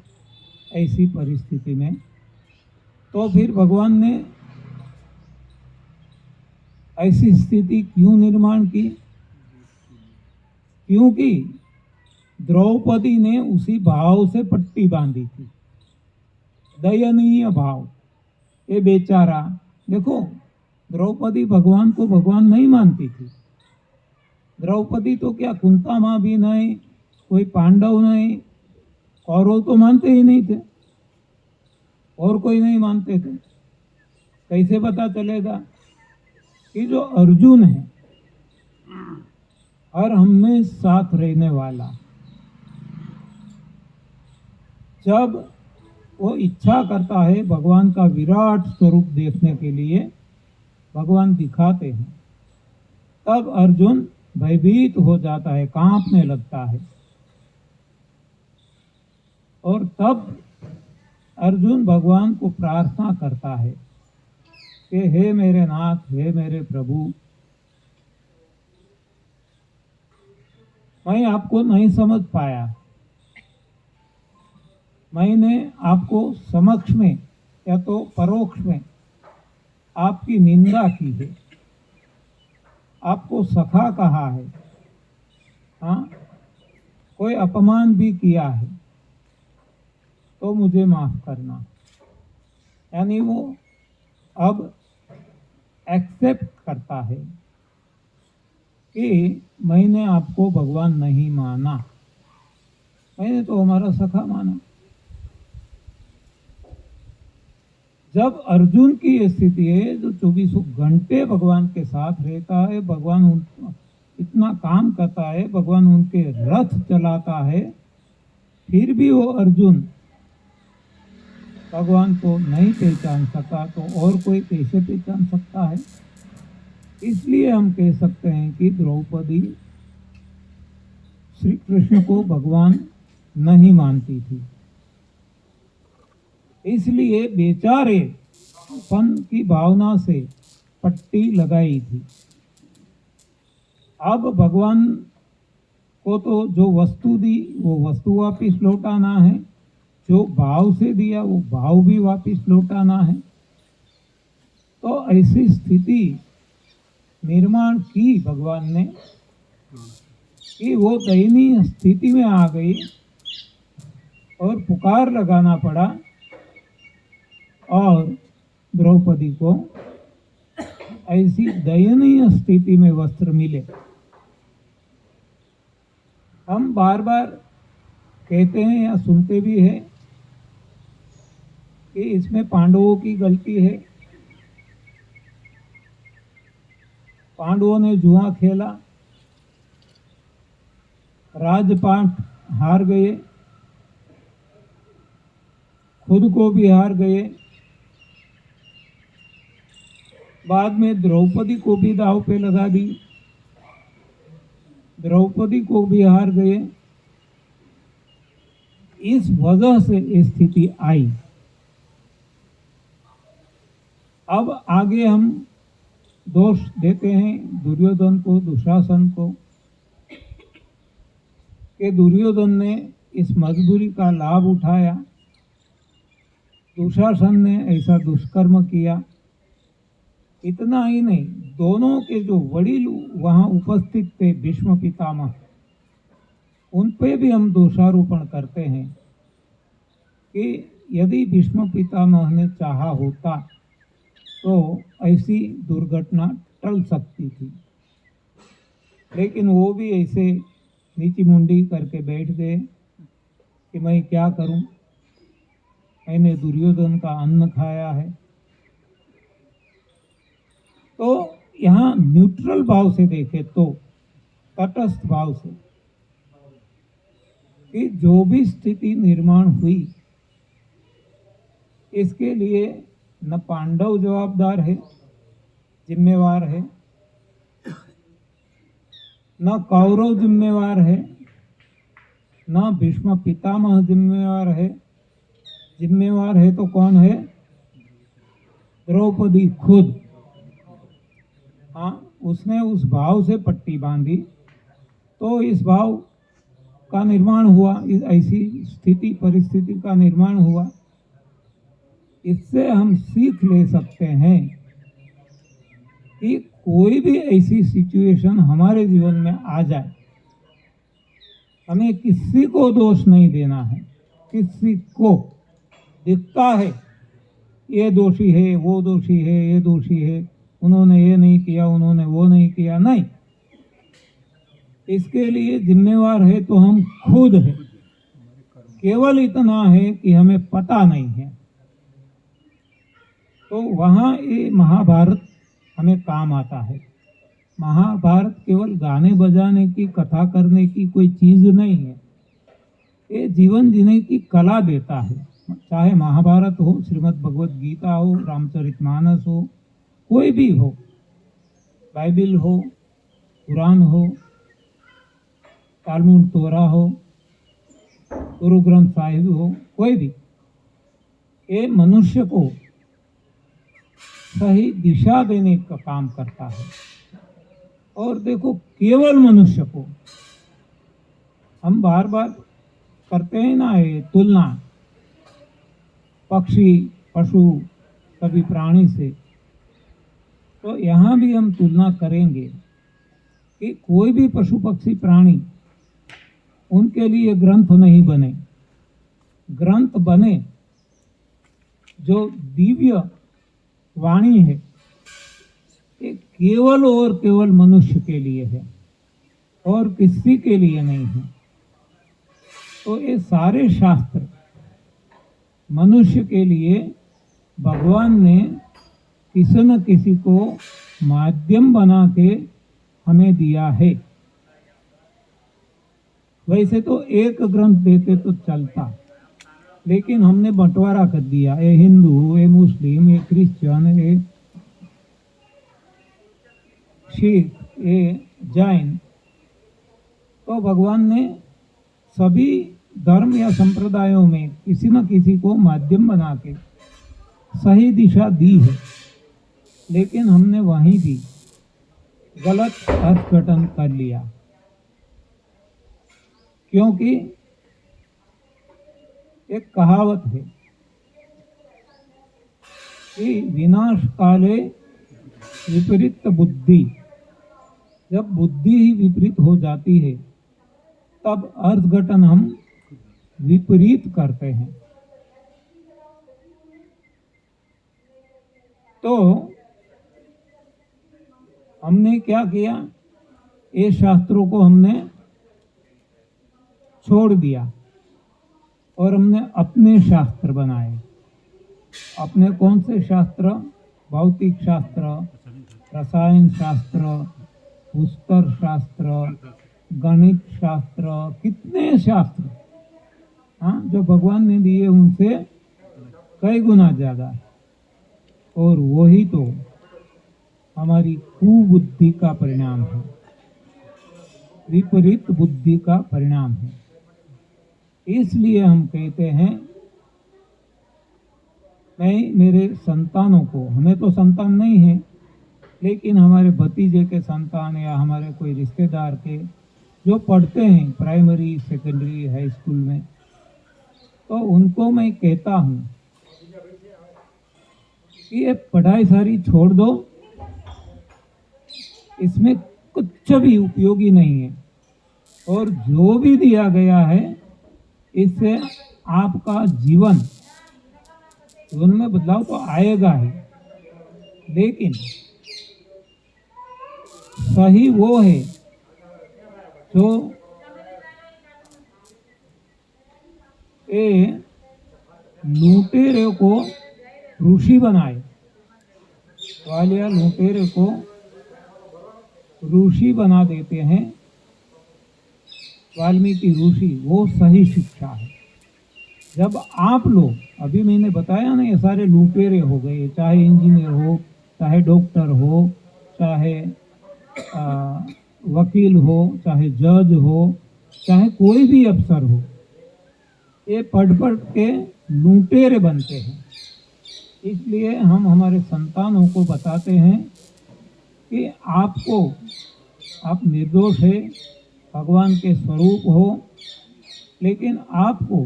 [SPEAKER 1] ऐसी परिस्थिति में तो फिर भगवान ने ऐसी स्थिति क्यों निर्माण की? क्योंकि द्रौपदी ने उसी भाव से पट्टी बांधी थी, दयनीय भाव। ये बेचारा, देखो, द्रौपदी भगवान को भगवान नहीं मानती थी। द्रौपदी तो क्या, कुंता माँ भी नहीं, कोई पांडव नहीं, कौरव तो मानते ही नहीं थे, और कोई नहीं मानते थे। कैसे पता चलेगा कि जो अर्जुन है और हमें साथ रहने वाला, जब वो इच्छा करता है भगवान का विराट स्वरूप देखने के लिए, भगवान दिखाते हैं, तब अर्जुन भयभीत हो जाता है, कांपने लगता है। और तब अर्जुन भगवान को प्रार्थना करता है कि हे मेरे नाथ, हे मेरे प्रभु, मैं आपको नहीं समझ पाया, मैंने आपको समक्ष में या तो परोक्ष में आपकी निंदा की है, आपको सखा कहा है, हाँ, कोई अपमान भी किया है, तो मुझे माफ करना। यानी वो अब एक्सेप्ट करता है कि मैंने आपको भगवान नहीं माना, मैंने तो हमारा सखा माना। जब अर्जुन की ये स्थिति है, जो 24 घंटे भगवान के साथ रहता है, भगवान इतना काम करता है, भगवान उनके रथ चलाता है, फिर भी वो अर्जुन भगवान को नहीं पहचान सका, तो और कोई कैसे पहचान सकता है? इसलिए हम कह सकते हैं कि द्रौपदी श्री कृष्ण को भगवान नहीं मानती थी, इसलिए बेचारे पन की भावना से पट्टी लगाई थी। अब भगवान को तो जो वस्तु दी वो वस्तु वापस लौटाना है, जो भाव से दिया वो भाव भी वापस लौटाना है। तो ऐसी स्थिति निर्माण की भगवान ने कि वो दयनीय स्थिति में आ गई और पुकार लगाना पड़ा और द्रौपदी को ऐसी दयनीय स्थिति में वस्त्र मिले। हम बार बार कहते हैं या सुनते भी हैं कि इसमें पांडवों की गलती है, पांडवों ने जुआ खेला, राजपाट हार गए, खुद को भी हार गए, बाद में द्रौपदी को भी दांव पे लगा दी, द्रौपदी को भी हार गए। इस वजह से ये स्थिति आई। अब आगे हम दोष देते हैं दुर्योधन को, दुशासन को, कि दुर्योधन ने इस मजबूरी का लाभ उठाया, दुशासन ने ऐसा दुष्कर्म किया। इतना ही नहीं, दोनों के जो वडील वहां उपस्थित थे, भीष्म पितामह, उन पे भी हम दोषारोपण करते हैं कि यदि भीष्म पितामह ने चाहा होता तो ऐसी दुर्घटना टल सकती थी, लेकिन वो भी ऐसे नीची मुंडी करके बैठ गए कि मैं क्या करूं, मैंने दुर्योधन का अन्न खाया है। तो यहाँ न्यूट्रल भाव से देखें तो, तटस्थ भाव से, कि जो भी स्थिति निर्माण हुई इसके लिए न पांडव जवाबदार है, जिम्मेवार है, न कौरव जिम्मेवार है, न भीष्म पितामह जिम्मेवार है। जिम्मेवार है तो कौन है? द्रौपदी खुद। हाँ, उसने उस भाव से पट्टी बांधी तो इस भाव का निर्माण हुआ, इस ऐसी स्थिति परिस्थिति का निर्माण हुआ। इससे हम सीख ले सकते हैं कि कोई भी ऐसी सिचुएशन हमारे जीवन में आ जाए, हमें किसी को दोष नहीं देना है। किसी को दिखता है ये दोषी है, वो दोषी है, ये दोषी है, उन्होंने ये नहीं किया, उन्होंने वो नहीं किया, नहीं। इसके लिए जिम्मेवार है तो हम खुद हैं। केवल इतना है कि हमें पता नहीं है। तो वहाँ ये महाभारत हमें काम आता है। महाभारत केवल गाने बजाने की, कथा करने की कोई चीज नहीं है। ये जीवन जीने की कला देता है। चाहे महाभारत हो, श्रीमद् भगवत गीता हो, रामचरितमानस हो, कोई भी हो, बाइबिल हो, कुरान हो, तालमुड तोरा हो, गुरु ग्रंथ साहिब हो, कोई भी, ये मनुष्य को सही दिशा देने का काम करता है। और देखो, केवल मनुष्य को, हम बार बार करते हैं ना ये तुलना पक्षी, पशु, कभी प्राणी से, तो यहाँ भी हम तुलना करेंगे कि कोई भी पशु पक्षी प्राणी, उनके लिए ग्रंथ नहीं बने। ग्रंथ बने जो दिव्य वाणी है, ये केवल और केवल मनुष्य के लिए है और किसी के लिए नहीं है। तो ये सारे शास्त्र मनुष्य के लिए भगवान ने किसी न किसी को माध्यम बना के हमें दिया है। वैसे तो एक ग्रंथ देते तो चलता, लेकिन हमने बंटवारा कर दिया, ये हिंदू, ये मुस्लिम, ये क्रिश्चियन, ये सिख, ये जैन। तो भगवान ने सभी धर्म या संप्रदायों में किसी न किसी को माध्यम बना के सही दिशा दी है, लेकिन हमने वहीं भी गलत अर्थघटन कर लिया। क्योंकि एक कहावत है कि विनाश काले विपरीत बुद्धि। जब बुद्धि ही विपरीत हो जाती है तब अर्थघटन हम विपरीत करते हैं। तो हमने क्या किया, ये शास्त्रों को हमने छोड़ दिया और हमने अपने शास्त्र बनाए। अपने कौन से शास्त्र? भौतिक शास्त्र, रसायन शास्त्र, पुष्कर शास्त्र, गणित शास्त्र, कितने शास्त्र, हाँ, जो भगवान ने दिए उनसे कई गुना ज्यादा। और वही तो हमारी कुबुद्धि का परिणाम है, विपरीत बुद्धि का परिणाम है। इसलिए हम कहते हैं, मैं मेरे संतानों को, हमें तो संतान नहीं है, लेकिन हमारे भतीजे के संतान या हमारे कोई रिश्तेदार के जो पढ़ते हैं प्राइमरी, सेकेंडरी, हाई स्कूल में, तो उनको मैं कहता हूँ कि ये पढ़ाई सारी छोड़ दो, इसमें कुछ भी उपयोगी नहीं है, और जो भी दिया गया है इससे आपका जीवन में बदलाव तो आएगा ही, लेकिन सही वो है जो ये लुटेरे को ऋषि बनाए, वालिया लुटेरे को ऋषि बना देते हैं, वाल्मीकि ऋषि, वो सही शिक्षा है। जब आप लोग, अभी मैंने बताया ना, ये सारे लुटेरे हो गए, चाहे इंजीनियर हो, चाहे डॉक्टर हो, चाहे वकील हो, चाहे जज हो, चाहे कोई भी अफसर हो, ये पढ़ पढ़ के लुटेरे बनते हैं। इसलिए हम हमारे संतानों को बताते हैं कि आपको, आप निर्दोष है, भगवान के स्वरूप हो, लेकिन आपको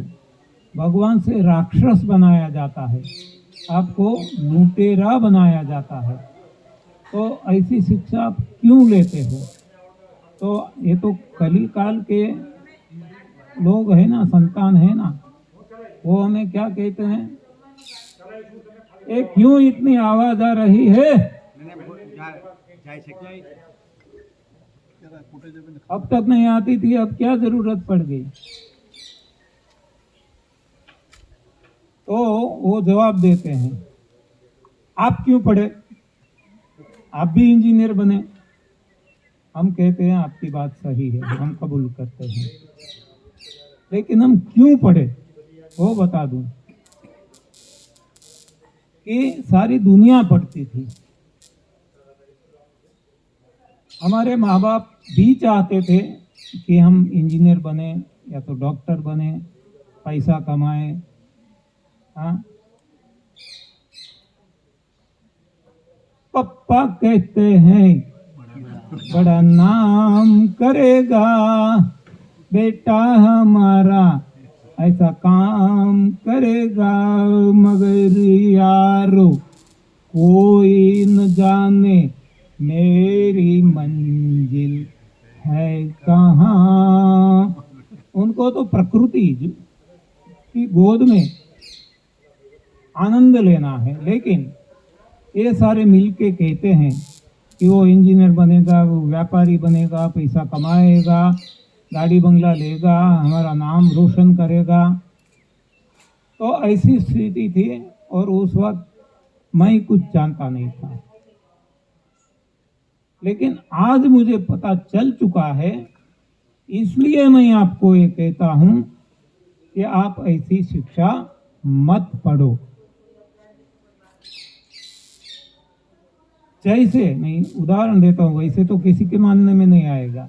[SPEAKER 1] भगवान से राक्षस बनाया जाता है, आपको लुटेरा बनाया जाता है। तो ऐसी शिक्षा आप क्यों लेते हो? तो ये तो कली काल के लोग है ना, संतान है ना, वो हमें क्या कहते हैं, ये क्यों इतनी आवाज आ रही है? अब तक नहीं आती थी, अब क्या जरूरत पड़ गई? तो वो जवाब देते हैं, आप क्यों पढ़े, आप भी इंजीनियर बने। हम कहते हैं आपकी बात सही है, हम कबूल करते हैं, लेकिन हम क्यों पढ़े वो बता दूं। कि सारी दुनिया पढ़ती थी, हमारे माँ बाप भी चाहते थे कि हम इंजीनियर बने या तो डॉक्टर बने, पैसा कमाए। हाँ, पप्पा कहते हैं बड़ा नाम करेगा बेटा हमारा, ऐसा काम करेगा, मगर यारो कोई न जाने मेरी मंजिल है कहाँ। उनको तो प्रकृति की गोद में आनंद लेना है, लेकिन ये सारे मिलके कहते हैं कि वो इंजीनियर बनेगा, वो व्यापारी बनेगा, पैसा कमाएगा, गाड़ी बंगला लेगा, हमारा नाम रोशन करेगा। तो ऐसी स्थिति थी, और उस वक्त मैं कुछ जानता नहीं था, लेकिन आज मुझे पता चल चुका है, इसलिए मैं आपको ये कहता हूं कि आप ऐसी शिक्षा मत पढ़ो। जैसे मैं उदाहरण देता हूं, वैसे तो किसी के मानने में नहीं आएगा।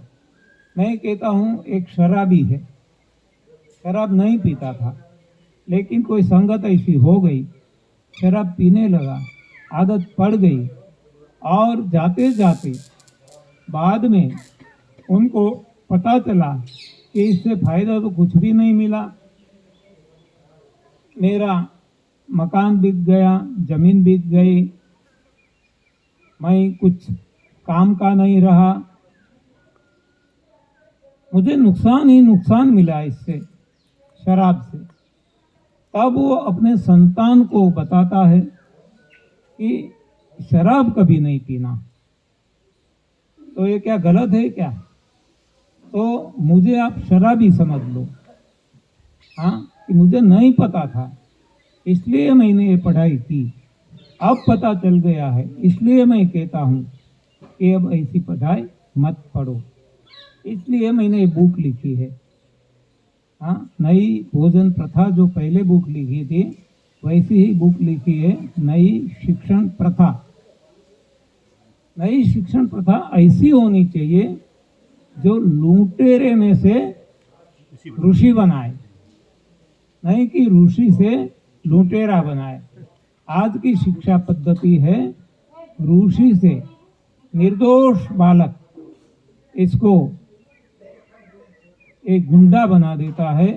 [SPEAKER 1] मैं कहता हूं, एक शराबी है, शराब नहीं पीता था, लेकिन कोई संगत ऐसी हो गई, शराब पीने लगा, आदत पड़ गई, और जाते जाते बाद में उनको पता चला कि इससे फायदा तो कुछ भी नहीं मिला, मेरा मकान बिक गया, जमीन बिक गई, मैं कुछ काम का नहीं रहा, मुझे नुकसान ही नुकसान मिला इससे। शराब से, तब वो अपने संतान को बताता है कि शराब कभी नहीं पीना। तो ये क्या गलत है क्या? तो मुझे आप शराबी समझ लो, हाँ, कि मुझे नहीं पता था इसलिए मैंने ये पढ़ाई की, अब पता चल गया है इसलिए मैं कहता हूँ कि अब ऐसी पढ़ाई मत पढ़ो, इसलिए मैंने ये बुक लिखी है। हाँ, नई भोजन प्रथा जो पहले बुक लिखी थी वैसी ही बुक लिखी है, नई शिक्षण प्रथा। नई शिक्षण प्रथा ऐसी होनी चाहिए जो लुटेरे में से ऋषि बनाए, नहीं कि ऋषि से लुटेरा बनाए। आज की शिक्षा पद्धति है ऋषि से निर्दोष बालक इसको एक गुंडा बना देता है,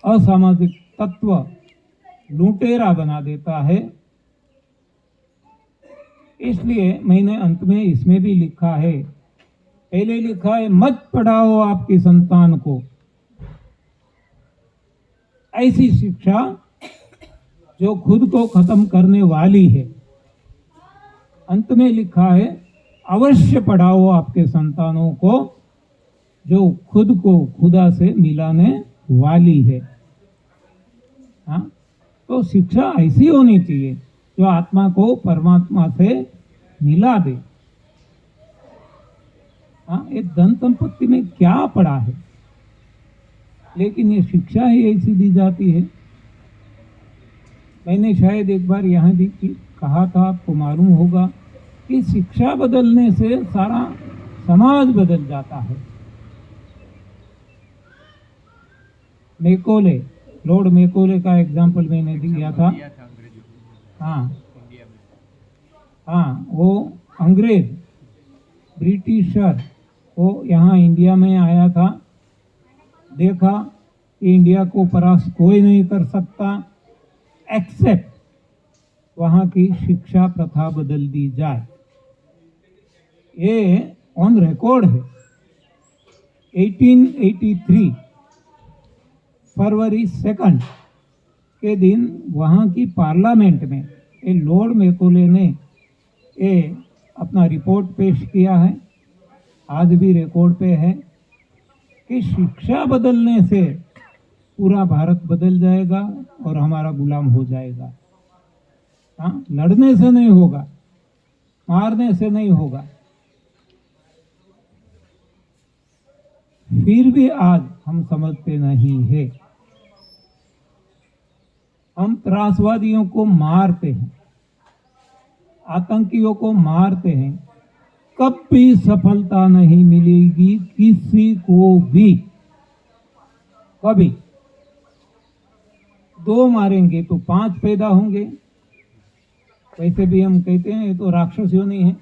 [SPEAKER 1] असामाजिक तत्व लुटेरा बना देता है। इसलिए मैंने अंत में इसमें भी लिखा है, पहले लिखा है मत पढ़ाओ आपकी संतान को ऐसी शिक्षा जो खुद को खत्म करने वाली है। अंत में लिखा है अवश्य पढ़ाओ आपके संतानों को जो खुद को खुदा से मिलाने वाली है। हाँ, तो शिक्षा ऐसी होनी चाहिए जो आत्मा को परमात्मा से मिला दे। हाँ, ये धन संपत्ति में क्या पड़ा है, लेकिन ये शिक्षा ही ऐसी दी जाती है। मैंने शायद एक बार यहाँ भी कहा था, आपको मालूम होगा कि शिक्षा बदलने से सारा समाज बदल जाता है। मैकोले, लॉर्ड मैकोले का एग्जाम्पल मैंने दिया था। हाँ हाँ, वो अंग्रेज ब्रिटिशर वो यहाँ इंडिया में आया था, देखा कि इंडिया को परास्त कोई नहीं कर सकता एक्सेप्ट वहाँ की शिक्षा प्रथा बदल दी जाए। ये ऑन रिकॉर्ड है। 1883 फरवरी 2 के दिन वहाँ की पार्लियामेंट में ये लॉर्ड मैकोले ने ये अपना रिपोर्ट पेश किया है, आज भी रिकॉर्ड पे है कि शिक्षा बदलने से पूरा भारत बदल जाएगा और हमारा गुलाम हो जाएगा। हाँ, लड़ने से नहीं होगा, मारने से नहीं होगा। फिर भी आज हम समझते नहीं है। हम त्रासवादियों को मारते हैं, आतंकियों को मारते हैं, कभी सफलता नहीं मिलेगी किसी को भी। कभी 2 मारेंगे तो 5 पैदा होंगे। वैसे भी हम कहते हैं ये तो राक्षस योनि है।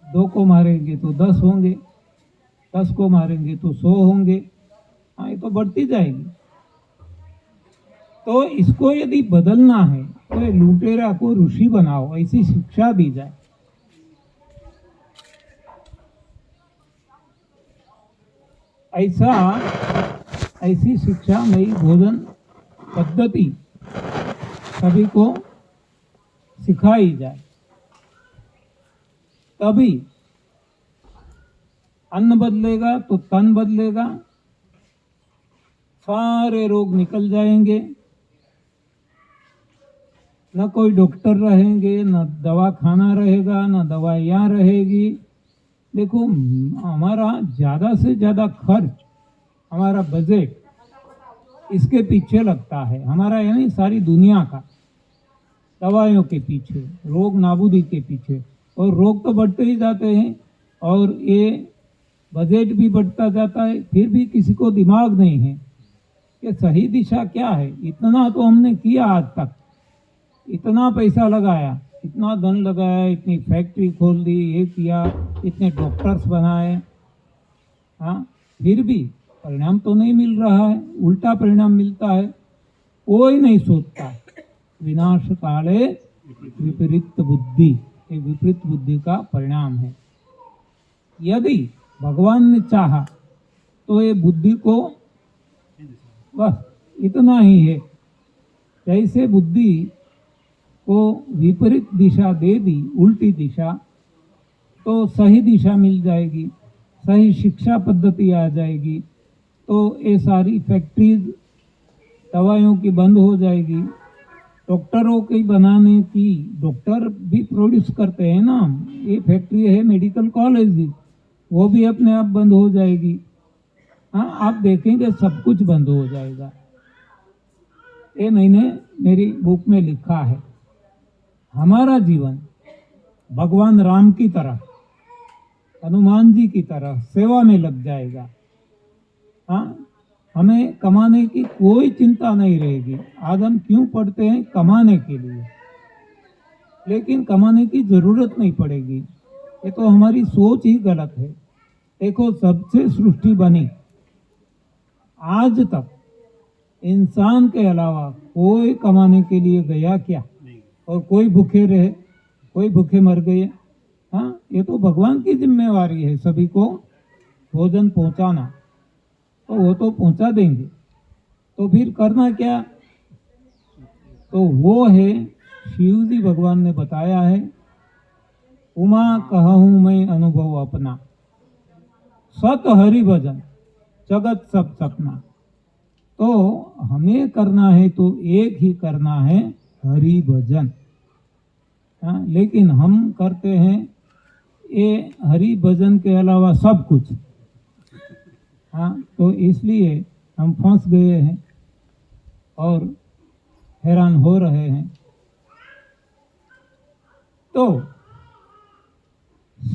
[SPEAKER 1] 2 को मारेंगे तो 10 होंगे, 10 को मारेंगे तो 100 होंगे। हाँ, ये तो बढ़ती जाएगी। तो इसको यदि बदलना है तो ये लुटेरा को ऋषि बनाओ, ऐसी शिक्षा दी जाए। ऐसी शिक्षा, नई भोजन पद्धति सभी को सिखाई जाए, तभी अन्न बदलेगा तो तन बदलेगा, सारे रोग निकल जाएंगे, न कोई डॉक्टर रहेंगे, न दवा खाना रहेगा, न दवाइयाँ रहेगी। देखो, हमारा ज़्यादा से ज़्यादा खर्च, हमारा बजट इसके पीछे लगता है, हमारा यानी सारी दुनिया का, दवाइयों के पीछे, रोग नाबूदी के पीछे। और रोग तो बढ़ते ही जाते हैं और ये बजट भी बढ़ता जाता है, फिर भी किसी को दिमाग नहीं है कि सही दिशा क्या है। इतना तो हमने किया आज तक, इतना पैसा लगाया, इतना धन लगाया, इतनी फैक्ट्री खोल दी, ये किया, इतने डॉक्टर्स बनाए, हाँ, फिर भी परिणाम तो नहीं मिल रहा है, उल्टा परिणाम मिलता है। कोई नहीं सोचता। विनाश काले विपरीत बुद्धि, एक विपरीत बुद्धि का परिणाम है। यदि भगवान ने चाहा तो ये बुद्धि को बस इतना ही है। जैसे बुद्धि को विपरीत दिशा दे दी, उल्टी दिशा, तो सही दिशा मिल जाएगी, सही शिक्षा पद्धति आ जाएगी, तो ये सारी फैक्ट्रीज दवाइयों की बंद हो जाएगी। डॉक्टरों की बनाने की, डॉक्टर भी प्रोड्यूस करते हैं ना, ये फैक्ट्री है मेडिकल कॉलेज, वो भी अपने आप बंद हो जाएगी। हाँ, आप देखेंगे सब कुछ बंद हो जाएगा। ये मैंने मेरी बुक में लिखा है। हमारा जीवन भगवान राम की तरह, हनुमान जी की तरह सेवा में लग जाएगा। हाँ, हमें कमाने की कोई चिंता नहीं रहेगी। आज हम क्यों पढ़ते हैं? कमाने के लिए, लेकिन कमाने की जरूरत नहीं पड़ेगी। ये तो हमारी सोच ही गलत है। देखो, सबसे सृष्टि बनी, आज तक इंसान के अलावा कोई कमाने के लिए गया क्या? और कोई भूखे रहे, कोई भूखे मर गए? हाँ, ये तो भगवान की जिम्मेवारी है सभी को भोजन पहुंचाना, तो वो तो पहुंचा देंगे। तो फिर करना क्या? तो वो है, शिव जी भगवान ने बताया है, उमा कहूँ मैं अनुभव अपना, सत हरि भजन जगत सब सपना। तो हमें करना है तो एक ही करना है, हरि भजन। हाँ, लेकिन हम करते हैं ये हरि भजन के अलावा सब कुछ। हाँ, तो इसलिए हम फंस गए हैं और हैरान हो रहे हैं। तो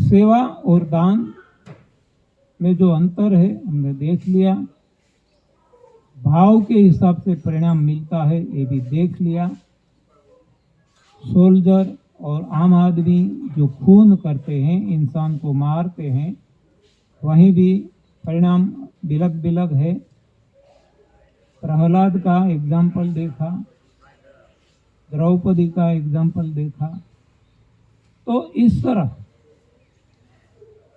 [SPEAKER 1] सेवा और दान में जो अंतर है हमने देख लिया, भाव के हिसाब से परिणाम मिलता है ये भी देख लिया। सोल्जर और आम आदमी जो खून करते हैं, इंसान को मारते हैं, वहीं भी परिणाम बिलग बिलग है। प्रहलाद का एग्जाम्पल देखा, द्रौपदी का एग्जाम्पल देखा। तो इस तरह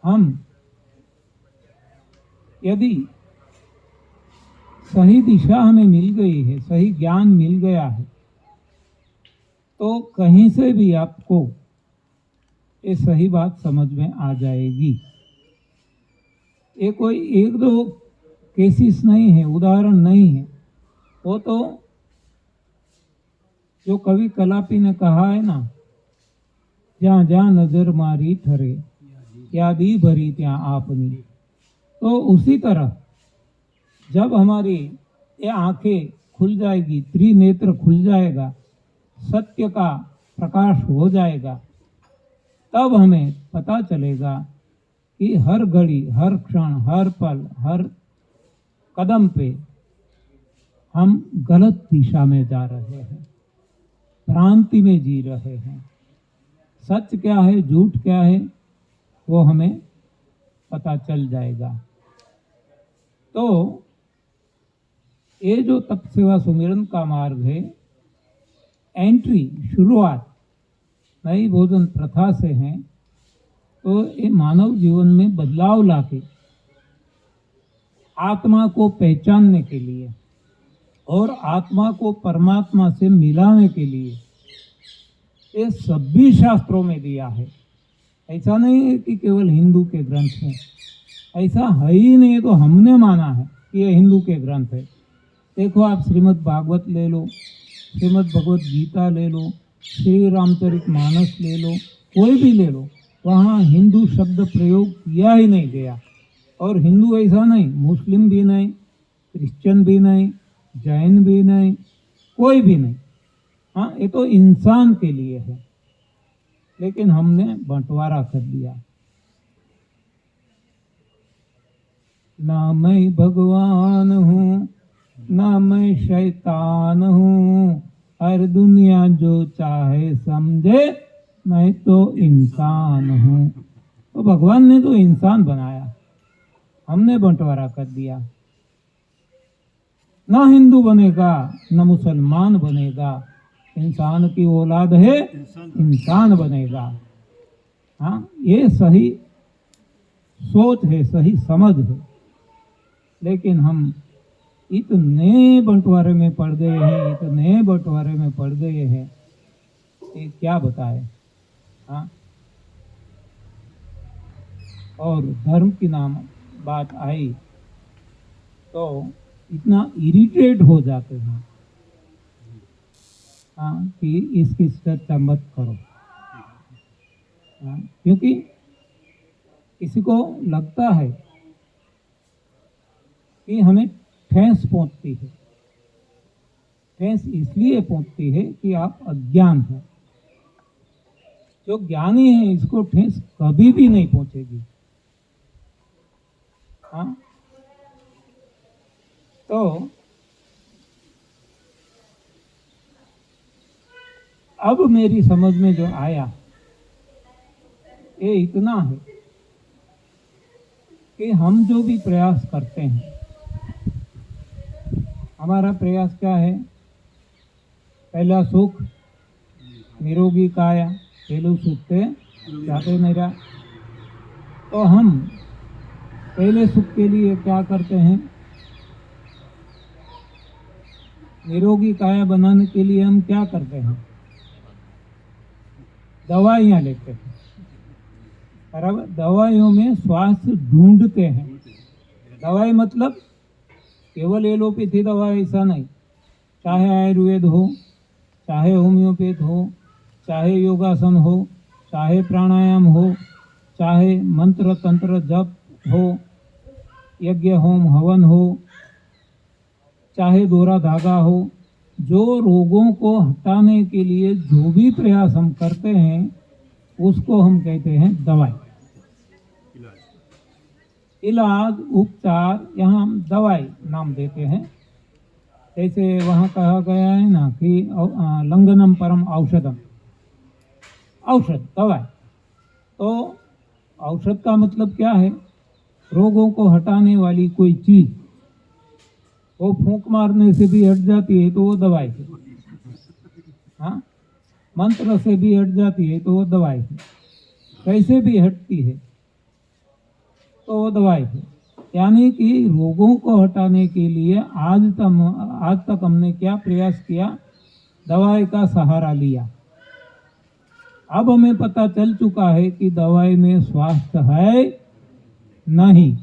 [SPEAKER 1] हम यदि सही दिशा हमें मिल गई है, सही ज्ञान मिल गया है, तो कहीं से भी आपको ये सही बात समझ में आ जाएगी। ये कोई एक दो केसेस नहीं है, उदाहरण नहीं है। वो तो जो कवि कलापी ने कहा है ना, जहाँ जहाँ नजर मारी ठरे, यादी भरी त्या आपनी। तो उसी तरह जब हमारी ये आंखें खुल जाएगी, त्रिनेत्र खुल जाएगा, सत्य का प्रकाश हो जाएगा, तब हमें पता चलेगा कि हर घड़ी, हर क्षण, हर पल, हर कदम पे हम गलत दिशा में जा रहे हैं, भ्रांति में जी रहे हैं। सच क्या है, झूठ क्या है, वो हमें पता चल जाएगा। तो ये जो तप सेवा सुमिरन का मार्ग है, एंट्री, शुरुआत नई भोजन प्रथा से है। तो ये मानव जीवन में बदलाव लाके आत्मा को पहचानने के लिए और आत्मा को परमात्मा से मिलाने के लिए ये सभी शास्त्रों में दिया है। ऐसा नहीं है कि केवल हिंदू के ग्रंथ हैं, ऐसा है ही नहीं। तो हमने माना है कि ये हिंदू के ग्रंथ है। देखो, आप श्रीमद् भागवत ले लो, श्रीमद् भगवत गीता ले लो, श्री रामचरितमानस ले लो, कोई भी ले लो, वहाँ हिंदू शब्द प्रयोग किया ही नहीं गया। और हिंदू ऐसा नहीं, मुस्लिम भी नहीं, क्रिश्चियन भी नहीं, जैन भी नहीं, कोई भी नहीं। हाँ, ये तो इंसान के लिए है, लेकिन हमने बंटवारा कर दिया। ना मैं भगवान हूँ, ना मैं शैतान हूँ, हर दुनिया जो चाहे समझे, मैं तो इंसान हूँ। तो भगवान ने तो इंसान बनाया, हमने बंटवारा कर दिया। ना हिंदू बनेगा, ना मुसलमान बनेगा, इंसान की औलाद है, इंसान बनेगा। हाँ, ये सही सोच है, सही समझ है। लेकिन हम इतने बंटवारे में पड़ गए हैं, इतने बंटवारे में पड़ गए हैं, ये क्या बताए। हाँ, और धर्म की नाम बात आई तो इतना इरिटेट हो जाते हैं, हाँ, कि इसकी चर्चा मत करो। हाँ, क्योंकि किसी को लगता है कि हमें ठेस पहुंचती है। ठेस इसलिए पहुंचती है कि आप अज्ञान हैं। जो ज्ञानी है इसको ठेस कभी भी नहीं पहुंचेगी। हाँ, तो अब मेरी समझ में जो आया ये इतना है कि हम जो भी प्रयास करते हैं, हमारा प्रयास क्या है? पहला सुख, निरोगी काया, पहलू सुखते जाते मेरा। तो हम पहले सुख के लिए क्या करते हैं? निरोगी काया बनाने के लिए हम क्या करते हैं? दवाइयाँ लेते हैं, बराबर। दवाइयों में स्वास्थ्य ढूंढते हैं। दवाई मतलब केवल एलोपैथी दवा ऐसा नहीं, चाहे आयुर्वेद हो, चाहे होम्योपैथ हो, चाहे योगासन हो, चाहे प्राणायाम हो, चाहे मंत्र तंत्र जप हो, यज्ञ होम हवन हो, चाहे दोहरा धागा हो, जो रोगों को हटाने के लिए जो भी प्रयास हम करते हैं उसको हम कहते हैं दवाई। इलाज, उपचार, यहाँ हम दवाई नाम देते हैं। जैसे वहाँ कहा गया है ना कि लंघनम परम औषधम, औषध दवाई। तो औषध का मतलब क्या है? रोगों को हटाने वाली कोई चीज। वो फूंक मारने से भी हट जाती है तो वो दवाई है। हाँ, मंत्र से भी हट जाती है तो वो दवाई है। कैसे भी हटती है तो वो दवाई है। यानी कि रोगों को हटाने के लिए आज तक हमने क्या प्रयास किया? दवाई का सहारा लिया। अब हमें पता चल चुका है कि दवाई में स्वास्थ्य है नहीं।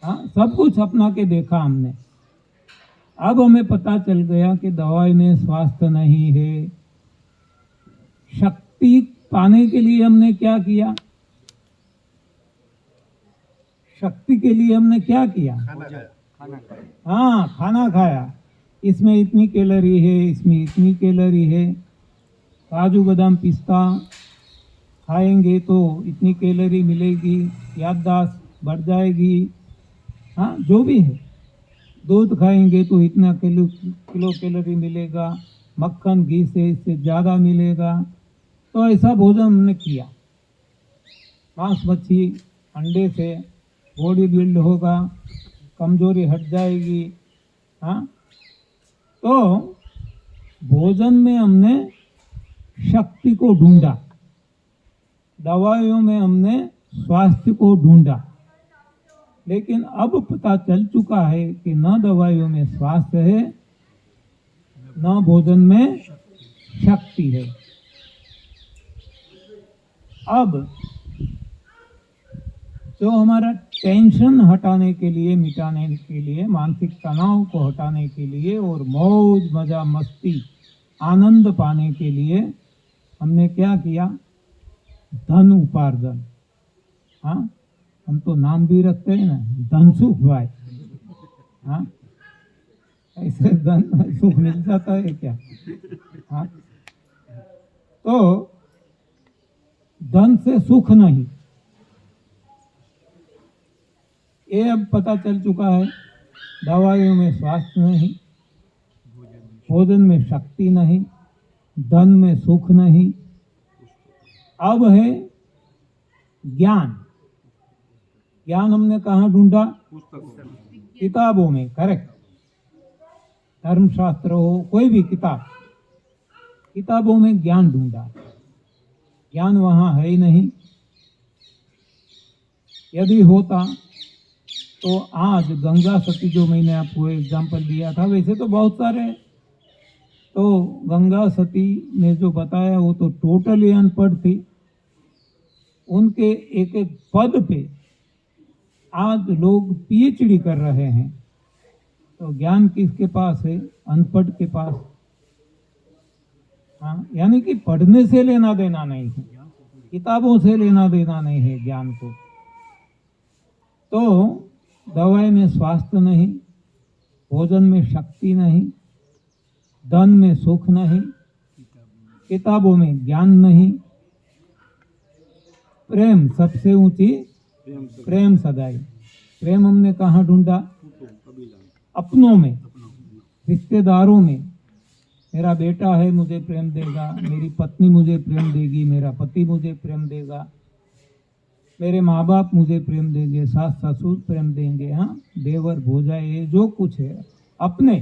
[SPEAKER 1] हाँ, सब कुछ अपना के देखा हमने। अब हमें पता चल गया कि दवाई में स्वास्थ्य नहीं है। शक्ति पाने के लिए हमने क्या किया? शक्ति के लिए हमने क्या किया? हाँ, खाना खाया। इसमें इतनी कैलोरी है, इसमें इतनी कैलोरी है। काजू बादाम पिस्ता खाएंगे तो इतनी कैलोरी मिलेगी, याददाश्त बढ़ जाएगी। हाँ, जो भी है। दूध खाएंगे तो इतना किलो कैलोरी मिलेगा, मक्खन घी से इससे ज़्यादा मिलेगा। तो ऐसा भोजन हमने किया। मांस मच्छी अंडे से बॉडी बिल्ड होगा, कमजोरी हट जाएगी। हाँ, तो भोजन में हमने शक्ति को ढूंढा, दवाइयों में हमने स्वास्थ्य को ढूंढा। लेकिन अब पता चल चुका है कि न दवाइयों में स्वास्थ्य है, न भोजन में शक्ति है। अब जो हमारा टेंशन हटाने के लिए, मिटाने के लिए, मानसिक तनाव को हटाने के लिए और मौज मजा मस्ती आनंद पाने के लिए हमने क्या किया? धन उपार्जन। हाँ, हम तो नाम भी रखते हैं ना, धन सुख भाई। हाँ, ऐसे धन सुख मिल जाता है क्या? हाँ, तो धन से सुख नहीं, ये अब पता चल चुका है। दवाइयों में स्वास्थ्य नहीं, भोजन में शक्ति नहीं, धन में सुख नहीं। अब है ज्ञान। ज्ञान हमने कहाँ ढूंढा? किताबों में, करेक्ट। धर्मशास्त्र हो, कोई भी किताब, किताबों में ज्ञान ढूंढा। ज्ञान वहां है ही नहीं। यदि होता तो आज गंगा सती जो मैंने आपको एग्जाम्पल दिया था, वैसे तो बहुत सारे हैं। तो गंगा सती ने जो बताया वो तो टोटली अनपढ़ थी। उनके एक एक पद पे आज लोग पीएचडी कर रहे हैं। तो ज्ञान किसके पास है? अनपढ़ के पास। हाँ, यानी कि पढ़ने से लेना देना नहीं है, किताबों से लेना देना नहीं है ज्ञान को। तो दवाई में स्वास्थ्य नहीं, भोजन में शक्ति नहीं, धन में सुख नहीं, किताबों में ज्ञान नहीं, प्रेम सबसे ऊंची प्रेम सगाई। प्रेम हमने कहाँ ढूंढा? अपनों में, रिश्तेदारों में। मेरा बेटा है मुझे प्रेम देगा, मेरी पत्नी मुझे प्रेम देगी, मेरा पति मुझे प्रेम देगा, मेरे माँ बाप मुझे प्रेम देंगे, सास ससुर प्रेम देंगे, हाँ, देवर भोजाई, ये जो कुछ है अपने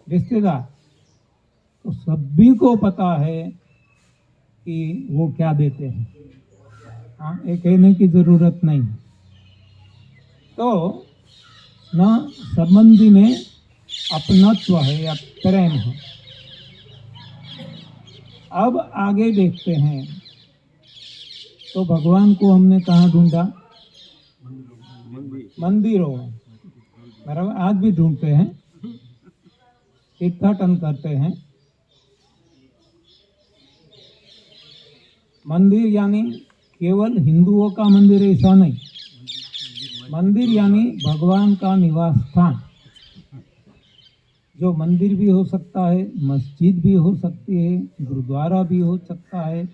[SPEAKER 1] रिश्तेदार, तो सभी को पता है कि वो क्या देते हैं। हाँ, ये कहने की जरूरत नहीं। तो न संबंधी में अपनत्व है या प्रेम है। अब आगे देखते हैं। तो भगवान को हमने कहाँ ढूंढा? मंदिरों में, बराबर। आज भी ढूंढते हैं, तीर्थाटन करते हैं। मंदिर यानी केवल हिंदुओं का मंदिर ऐसा नहीं। मंदिर यानी भगवान का निवास स्थान, जो मंदिर भी हो सकता है, मस्जिद भी हो सकती है, गुरुद्वारा भी हो सकता है,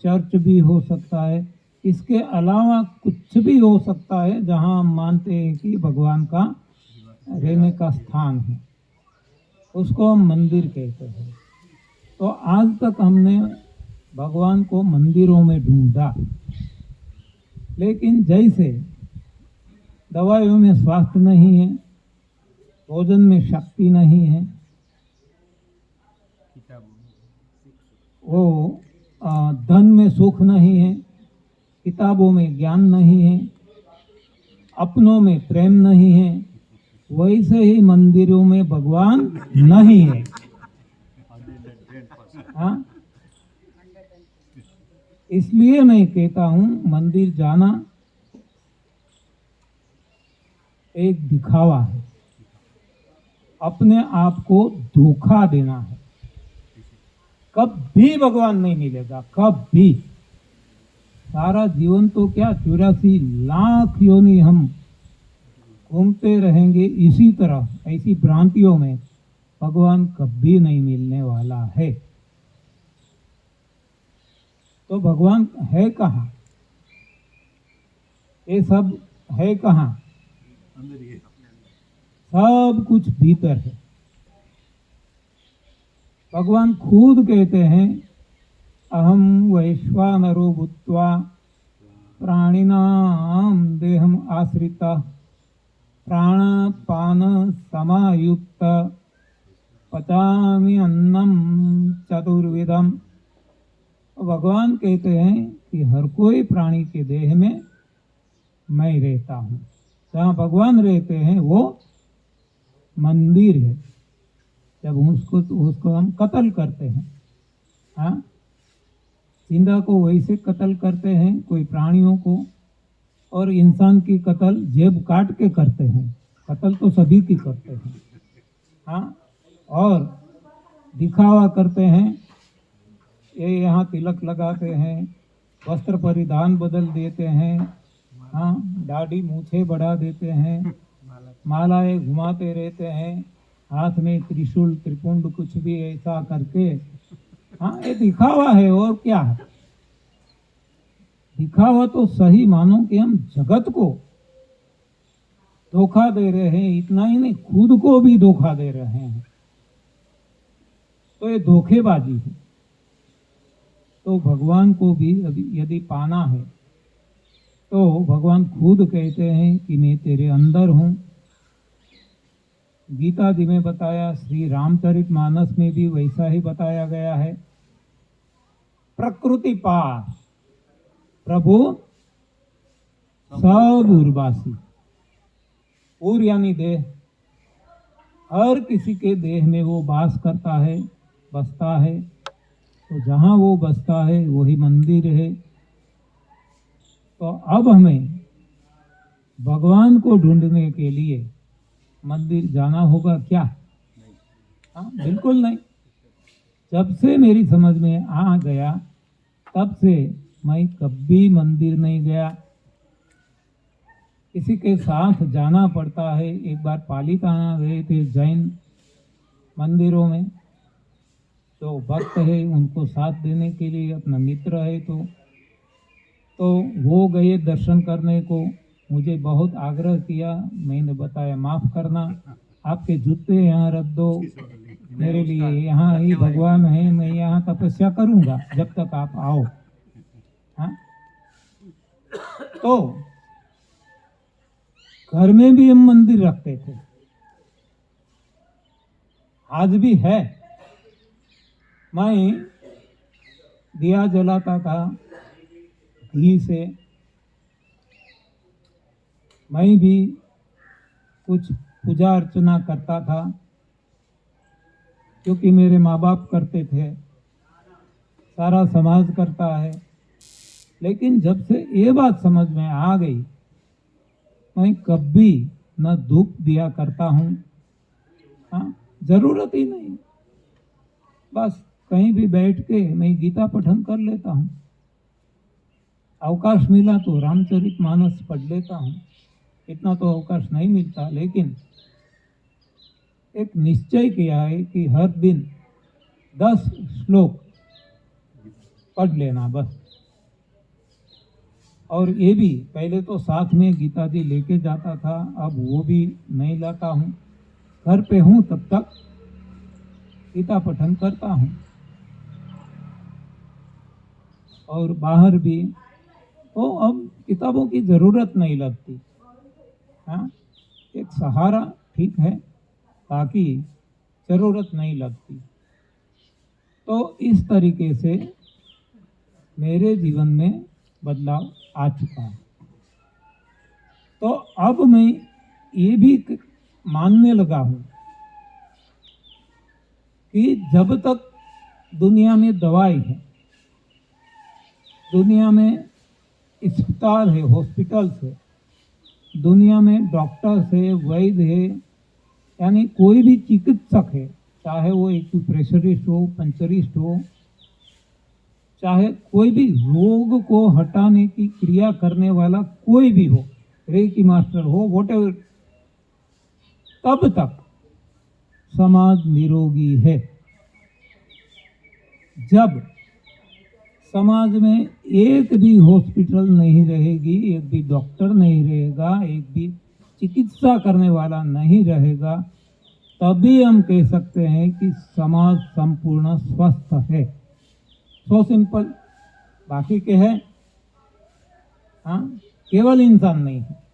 [SPEAKER 1] चर्च भी हो सकता है, इसके अलावा कुछ भी हो सकता है जहां हम मानते हैं कि भगवान का रहने का स्थान है, उसको हम मंदिर कहते हैं। तो आज तक हमने भगवान को मंदिरों में ढूंढा, लेकिन जैसे दवाइयों में स्वास्थ्य नहीं है, भोजन में शक्ति नहीं है, वो धन में सुख नहीं है, किताबों में ज्ञान नहीं है, अपनों में प्रेम नहीं है, वैसे ही मंदिरों में भगवान नहीं है। हाँ, इसलिए मैं कहता हूं मंदिर जाना एक दिखावा है, अपने आप को धोखा देना है। कभी भगवान नहीं मिलेगा, कभी। सारा जीवन तो क्या 84 लाख योनि हम घूमते रहेंगे इसी तरह, ऐसी भ्रांतियों में। भगवान कभी नहीं मिलने वाला है। तो भगवान है कहाँ? ये सब है कहाँ? सब कुछ भीतर है। भगवान खुद कहते हैं, अहम वैश्वानरो भूत्वा प्राणिनाम देहम आश्रिता प्राणपान समायुक्त पचामि अन्नम चतुर्विधम। भगवान कहते हैं कि हर कोई प्राणी के देह में मैं रहता हूँ। जहाँ भगवान रहते हैं वो मंदिर है। जब उसको हम कत्ल करते हैं, हाँ, जिंदा को वैसे कत्ल करते हैं, कोई प्राणियों को, और इंसान की कत्ल जेब काट के करते हैं। कत्ल तो सभी की करते हैं, हाँ, और दिखावा करते हैं। ये यहाँ तिलक लगाते हैं, वस्त्र परिधान बदल देते हैं, हाँ, दाढ़ी मूछे बढ़ा देते हैं, मालाएं घुमाते रहते हैं, हाथ में त्रिशूल त्रिपुंड कुछ भी ऐसा करके, हाँ, ये दिखावा है। और क्या है? दिखावा तो सही मानो कि हम जगत को धोखा दे रहे हैं, इतना ही नहीं, खुद को भी धोखा दे रहे हैं। तो ये धोखेबाजी है। तो भगवान को भी यदि पाना है तो भगवान खुद कहते हैं कि मैं तेरे अंदर हूं। गीता जी में बताया, श्री रामचरितमानस में भी वैसा ही बताया गया है। प्रकृति पार प्रभु सब उर्वासी। पूर यानी देह, हर किसी के देह में वो वास करता है, बसता है। तो जहाँ वो बसता है वही मंदिर है। तो अब हमें भगवान को ढूंढने के लिए मंदिर जाना होगा क्या? हाँ, बिल्कुल नहीं। जब से मेरी समझ में आ गया तब से मैं कभी मंदिर नहीं गया। किसी के साथ जाना पड़ता है। एक बार पालिताना गए थे जैन मंदिरों में, जो भक्त है उनको साथ देने के लिए, अपना मित्र है तो वो गए दर्शन करने को। मुझे बहुत आग्रह किया, मैंने बताया माफ करना, आपके जूते यहाँ रख दो, मेरे लिए यहाँ ही भगवान है, मैं यहाँ तपस्या करूंगा जब तक आप आओ। हाँ, तो घर में भी हम मंदिर रखते थे, आज भी है। मैं दिया जलाता था घी से, मैं भी कुछ पूजा अर्चना करता था क्योंकि मेरे माँ बाप करते थे, सारा समाज करता है। लेकिन जब से ये बात समझ में आ गई, मैं कभी न धूप दिया करता हूँ। हाँ, जरूरत ही नहीं। बस कहीं भी बैठ के मैं गीता पठन कर लेता हूँ, अवकाश मिला तो रामचरितमानस पढ़ लेता हूँ। इतना तो अवकाश नहीं मिलता, लेकिन एक निश्चय किया है कि हर दिन 10 श्लोक पढ़ लेना बस। और ये भी पहले तो साथ में गीता जी लेके जाता था, अब वो भी नहीं लाता हूँ। घर पे हूँ तब तक गीता पठन करता हूँ, और बाहर भी तो अब किताबों की जरूरत नहीं लगती। हाँ, एक सहारा ठीक है, बाकी जरूरत नहीं लगती। तो इस तरीके से मेरे जीवन में बदलाव आ चुका है। तो अब मैं ये भी मानने लगा हूँ कि जब तक दुनिया में दवाई है, दुनिया में अस्पताल है, हॉस्पिटल्स है, दुनिया में डॉक्टर्स है, वैद्य है, यानी कोई भी चिकित्सक है, चाहे वो एक्यूप्रेशरिस्ट हो, पंचरिस्ट हो, चाहे कोई भी रोग को हटाने की क्रिया करने वाला कोई भी हो, रेकी मास्टर हो, व्हाटएवर, तब तक समाज निरोगी है। जब समाज में एक भी हॉस्पिटल नहीं रहेगी, एक भी डॉक्टर नहीं रहेगा, एक भी चिकित्सा करने वाला नहीं रहेगा, तभी हम कह सकते हैं कि समाज संपूर्ण स्वस्थ है। So simple. बाकी के है, हाँ, केवल इंसान नहीं है।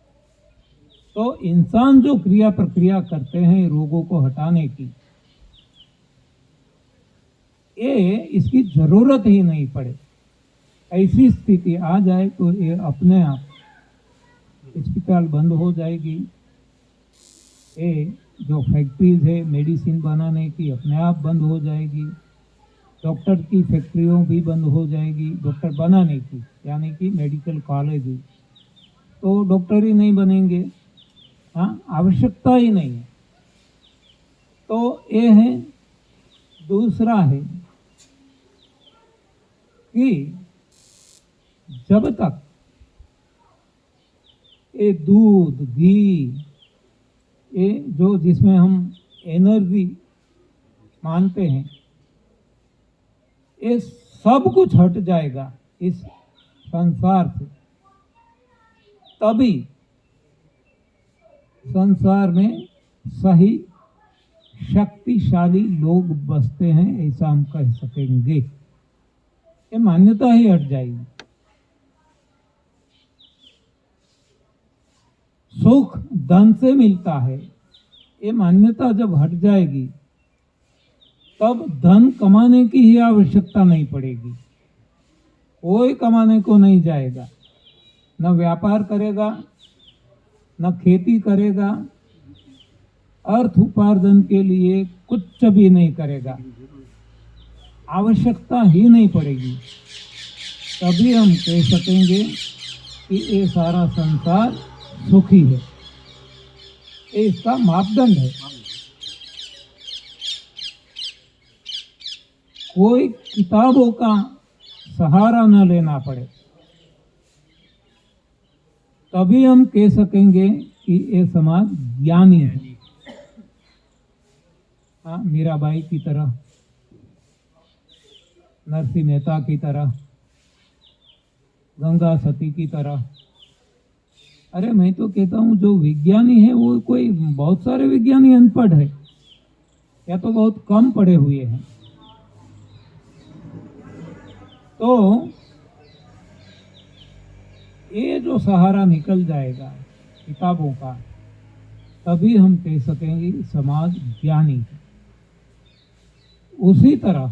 [SPEAKER 1] तो इंसान जो क्रिया प्रक्रिया करते हैं रोगों को हटाने की, ये इसकी जरूरत ही नहीं पड़े। ऐसी स्थिति आ जाए तो ये अपने आप अस्पताल बंद हो जाएगी। ये जो फैक्ट्रीज है मेडिसिन बनाने की, अपने आप बंद हो जाएगी। डॉक्टर की फैक्ट्रियों भी बंद हो जाएगी, डॉक्टर बनाने की, यानी कि मेडिकल कॉलेज, तो डॉक्टर ही नहीं बनेंगे। हाँ, आवश्यकता ही नहीं है। तो ये है। दूसरा है कि जब तक ये दूध, घी, ये जो जिसमें हम एनर्जी मानते हैं, ये सब कुछ हट जाएगा इस संसार से, तभी संसार में सही शक्तिशाली लोग बसते हैं, ऐसा हम कह सकेंगे। ये मान्यता ही हट जाएगी। सुख धन से मिलता है, ये मान्यता जब हट जाएगी तब धन कमाने की ही आवश्यकता नहीं पड़ेगी। कोई कमाने को नहीं जाएगा, न व्यापार करेगा, न खेती करेगा, अर्थ उपार्जन के लिए कुछ भी नहीं करेगा, आवश्यकता ही नहीं पड़ेगी, तभी हम कह सकेंगे कि ये सारा संसार सुखी है। ये इसका मापदंड है। कोई किताबों का सहारा न लेना पड़े, तभी हम कह सकेंगे कि ये समाज ज्ञानी है। हाँ, मीराबाई की तरह, नरसिंह मेहता की तरह, गंगा सती की तरह। अरे मैं तो कहता हूँ जो विज्ञानी है वो कोई बहुत सारे विज्ञानी अनपढ़ है या तो बहुत कम पढ़े हुए हैं। तो ये जो सहारा निकल जाएगा किताबों का, तभी हम कह सकेंगे समाज ज्ञानी है। उसी तरह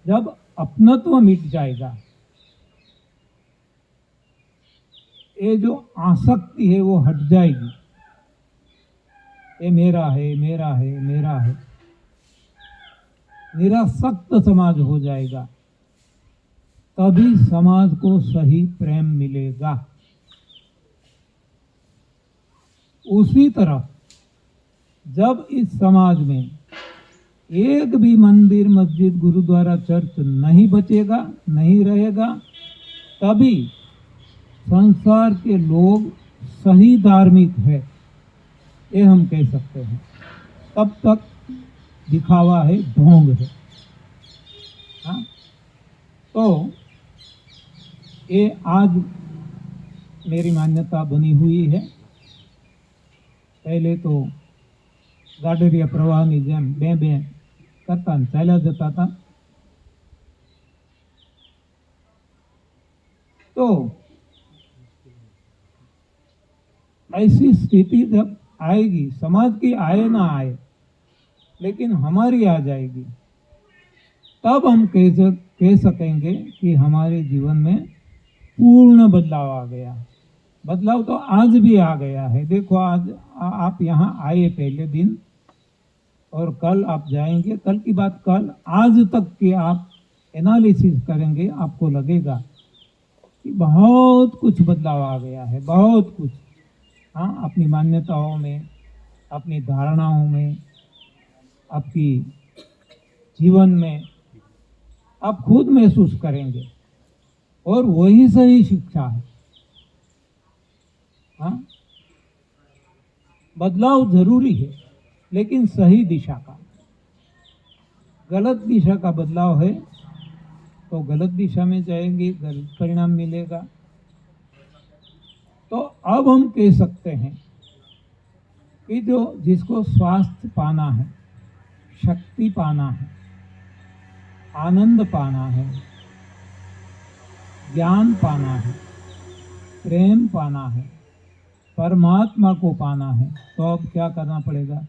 [SPEAKER 1] जब अपनत्व मिट जाएगा, ये जो आसक्ति है वो हट जाएगी, ये मेरा है मेरा है मेरा है, निरासक्त समाज हो जाएगा, तभी समाज को सही प्रेम मिलेगा। उसी तरह जब इस समाज में एक भी मंदिर, मस्जिद, गुरुद्वारा, चर्च नहीं बचेगा, नहीं रहेगा, तभी संसार के लोग सही धार्मिक है, ये हम कह सकते हैं। तब तक दिखावा है, ढोंग है। हाँ? तो ये आज मेरी मान्यता बनी हुई है। पहले तो गाडरिया प्रवाहनी जेम बे बे करता चला जाता था। तो ऐसी स्थिति जब आएगी, समाज की आए ना आए, लेकिन हमारी आ जाएगी, तब हम कह सकेंगे कि हमारे जीवन में पूर्ण बदलाव आ गया। बदलाव तो आज भी आ गया है। देखो, आज आप यहाँ आए पहले दिन, और कल आप जाएंगे, कल की बात कल, आज तक के आप एनालिसिस करेंगे, आपको लगेगा कि बहुत कुछ बदलाव आ गया है, बहुत कुछ। हाँ, अपनी मान्यताओं में, अपनी धारणाओं में, आपकी जीवन में आप खुद महसूस करेंगे, और वही सही शिक्षा है। हाँ, बदलाव जरूरी है, लेकिन सही दिशा का। गलत दिशा का बदलाव है तो गलत दिशा में जाएंगे, गलत परिणाम मिलेगा। तो अब हम कह सकते हैं कि जिसको स्वास्थ्य पाना है, शक्ति पाना है, आनंद पाना है, ज्ञान पाना है, प्रेम पाना है, परमात्मा को पाना है, तो अब क्या करना पड़ेगा?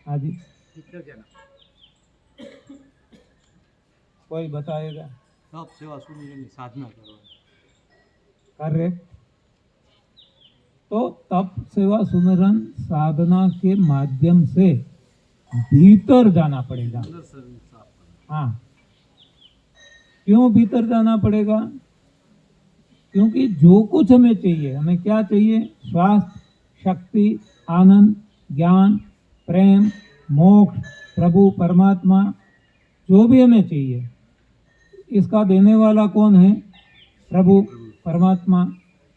[SPEAKER 1] हाँ जी, कोई बताएगा?
[SPEAKER 2] तप सेवा सुमिरन साधना करो।
[SPEAKER 1] करेक्ट। तो तप सेवा सुमिरन साधना के माध्यम से भीतर जाना पड़ेगा। हाँ, क्यों भीतर जाना पड़ेगा? क्योंकि जो कुछ हमें चाहिए, हमें क्या चाहिए? स्वास्थ्य, शक्ति, आनंद, ज्ञान, प्रेम, मोक्ष, प्रभु परमात्मा, जो भी हमें चाहिए, इसका देने वाला कौन है? प्रभु परमात्मा।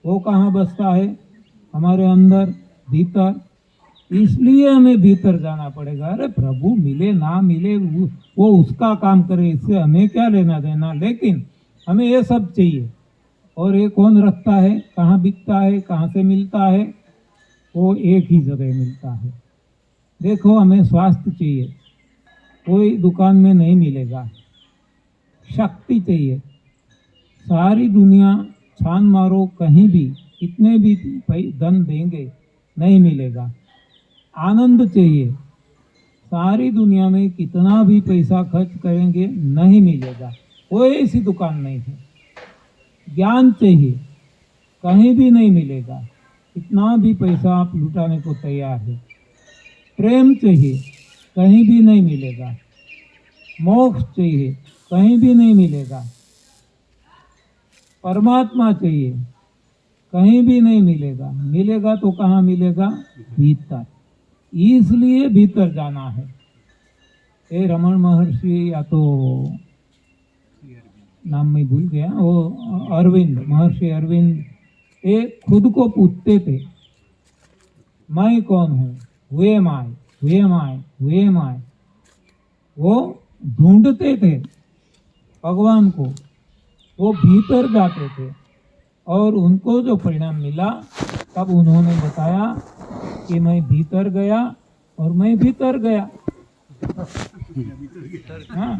[SPEAKER 1] वो कहाँ बसता है? हमारे अंदर, भीतर। इसलिए हमें भीतर जाना पड़ेगा। अरे प्रभु मिले ना मिले वो उसका काम करे, इससे हमें क्या लेना देना, लेकिन हमें ये सब चाहिए। और ये कौन रखता है? कहाँ बिकता है? कहाँ से मिलता है? वो एक ही जगह मिलता है। देखो, हमें स्वास्थ्य चाहिए, कोई दुकान में नहीं मिलेगा। शक्ति चाहिए, सारी दुनिया छान मारो कहीं भी, कितने भी धन देंगे नहीं मिलेगा। आनंद चाहिए, सारी दुनिया में कितना भी पैसा खर्च करेंगे नहीं मिलेगा, कोई ऐसी दुकान नहीं है। ज्ञान चाहिए, कहीं भी नहीं मिलेगा, कितना भी पैसा आप लुटाने को तैयार है। प्रेम चाहिए, कहीं भी नहीं मिलेगा। मोक्ष चाहिए, कहीं भी नहीं मिलेगा। परमात्मा चाहिए, कहीं भी नहीं मिलेगा। मिलेगा तो कहाँ मिलेगा? भीतर। इसलिए भीतर जाना है। ये रमन महर्षि, या तो नाम मैं भूल गया, वो अरविंद, महर्षि अरविंद, ये खुद को पूछते थे, मैं कौन हूँ? हुए माय, हुए माय, हुए माय। वो ढूंढते थे भगवान को, वो भीतर जाते थे, और उनको जो परिणाम मिला तब उन्होंने बताया कि मैं भीतर गया और मैं भीतर गया। हाँ,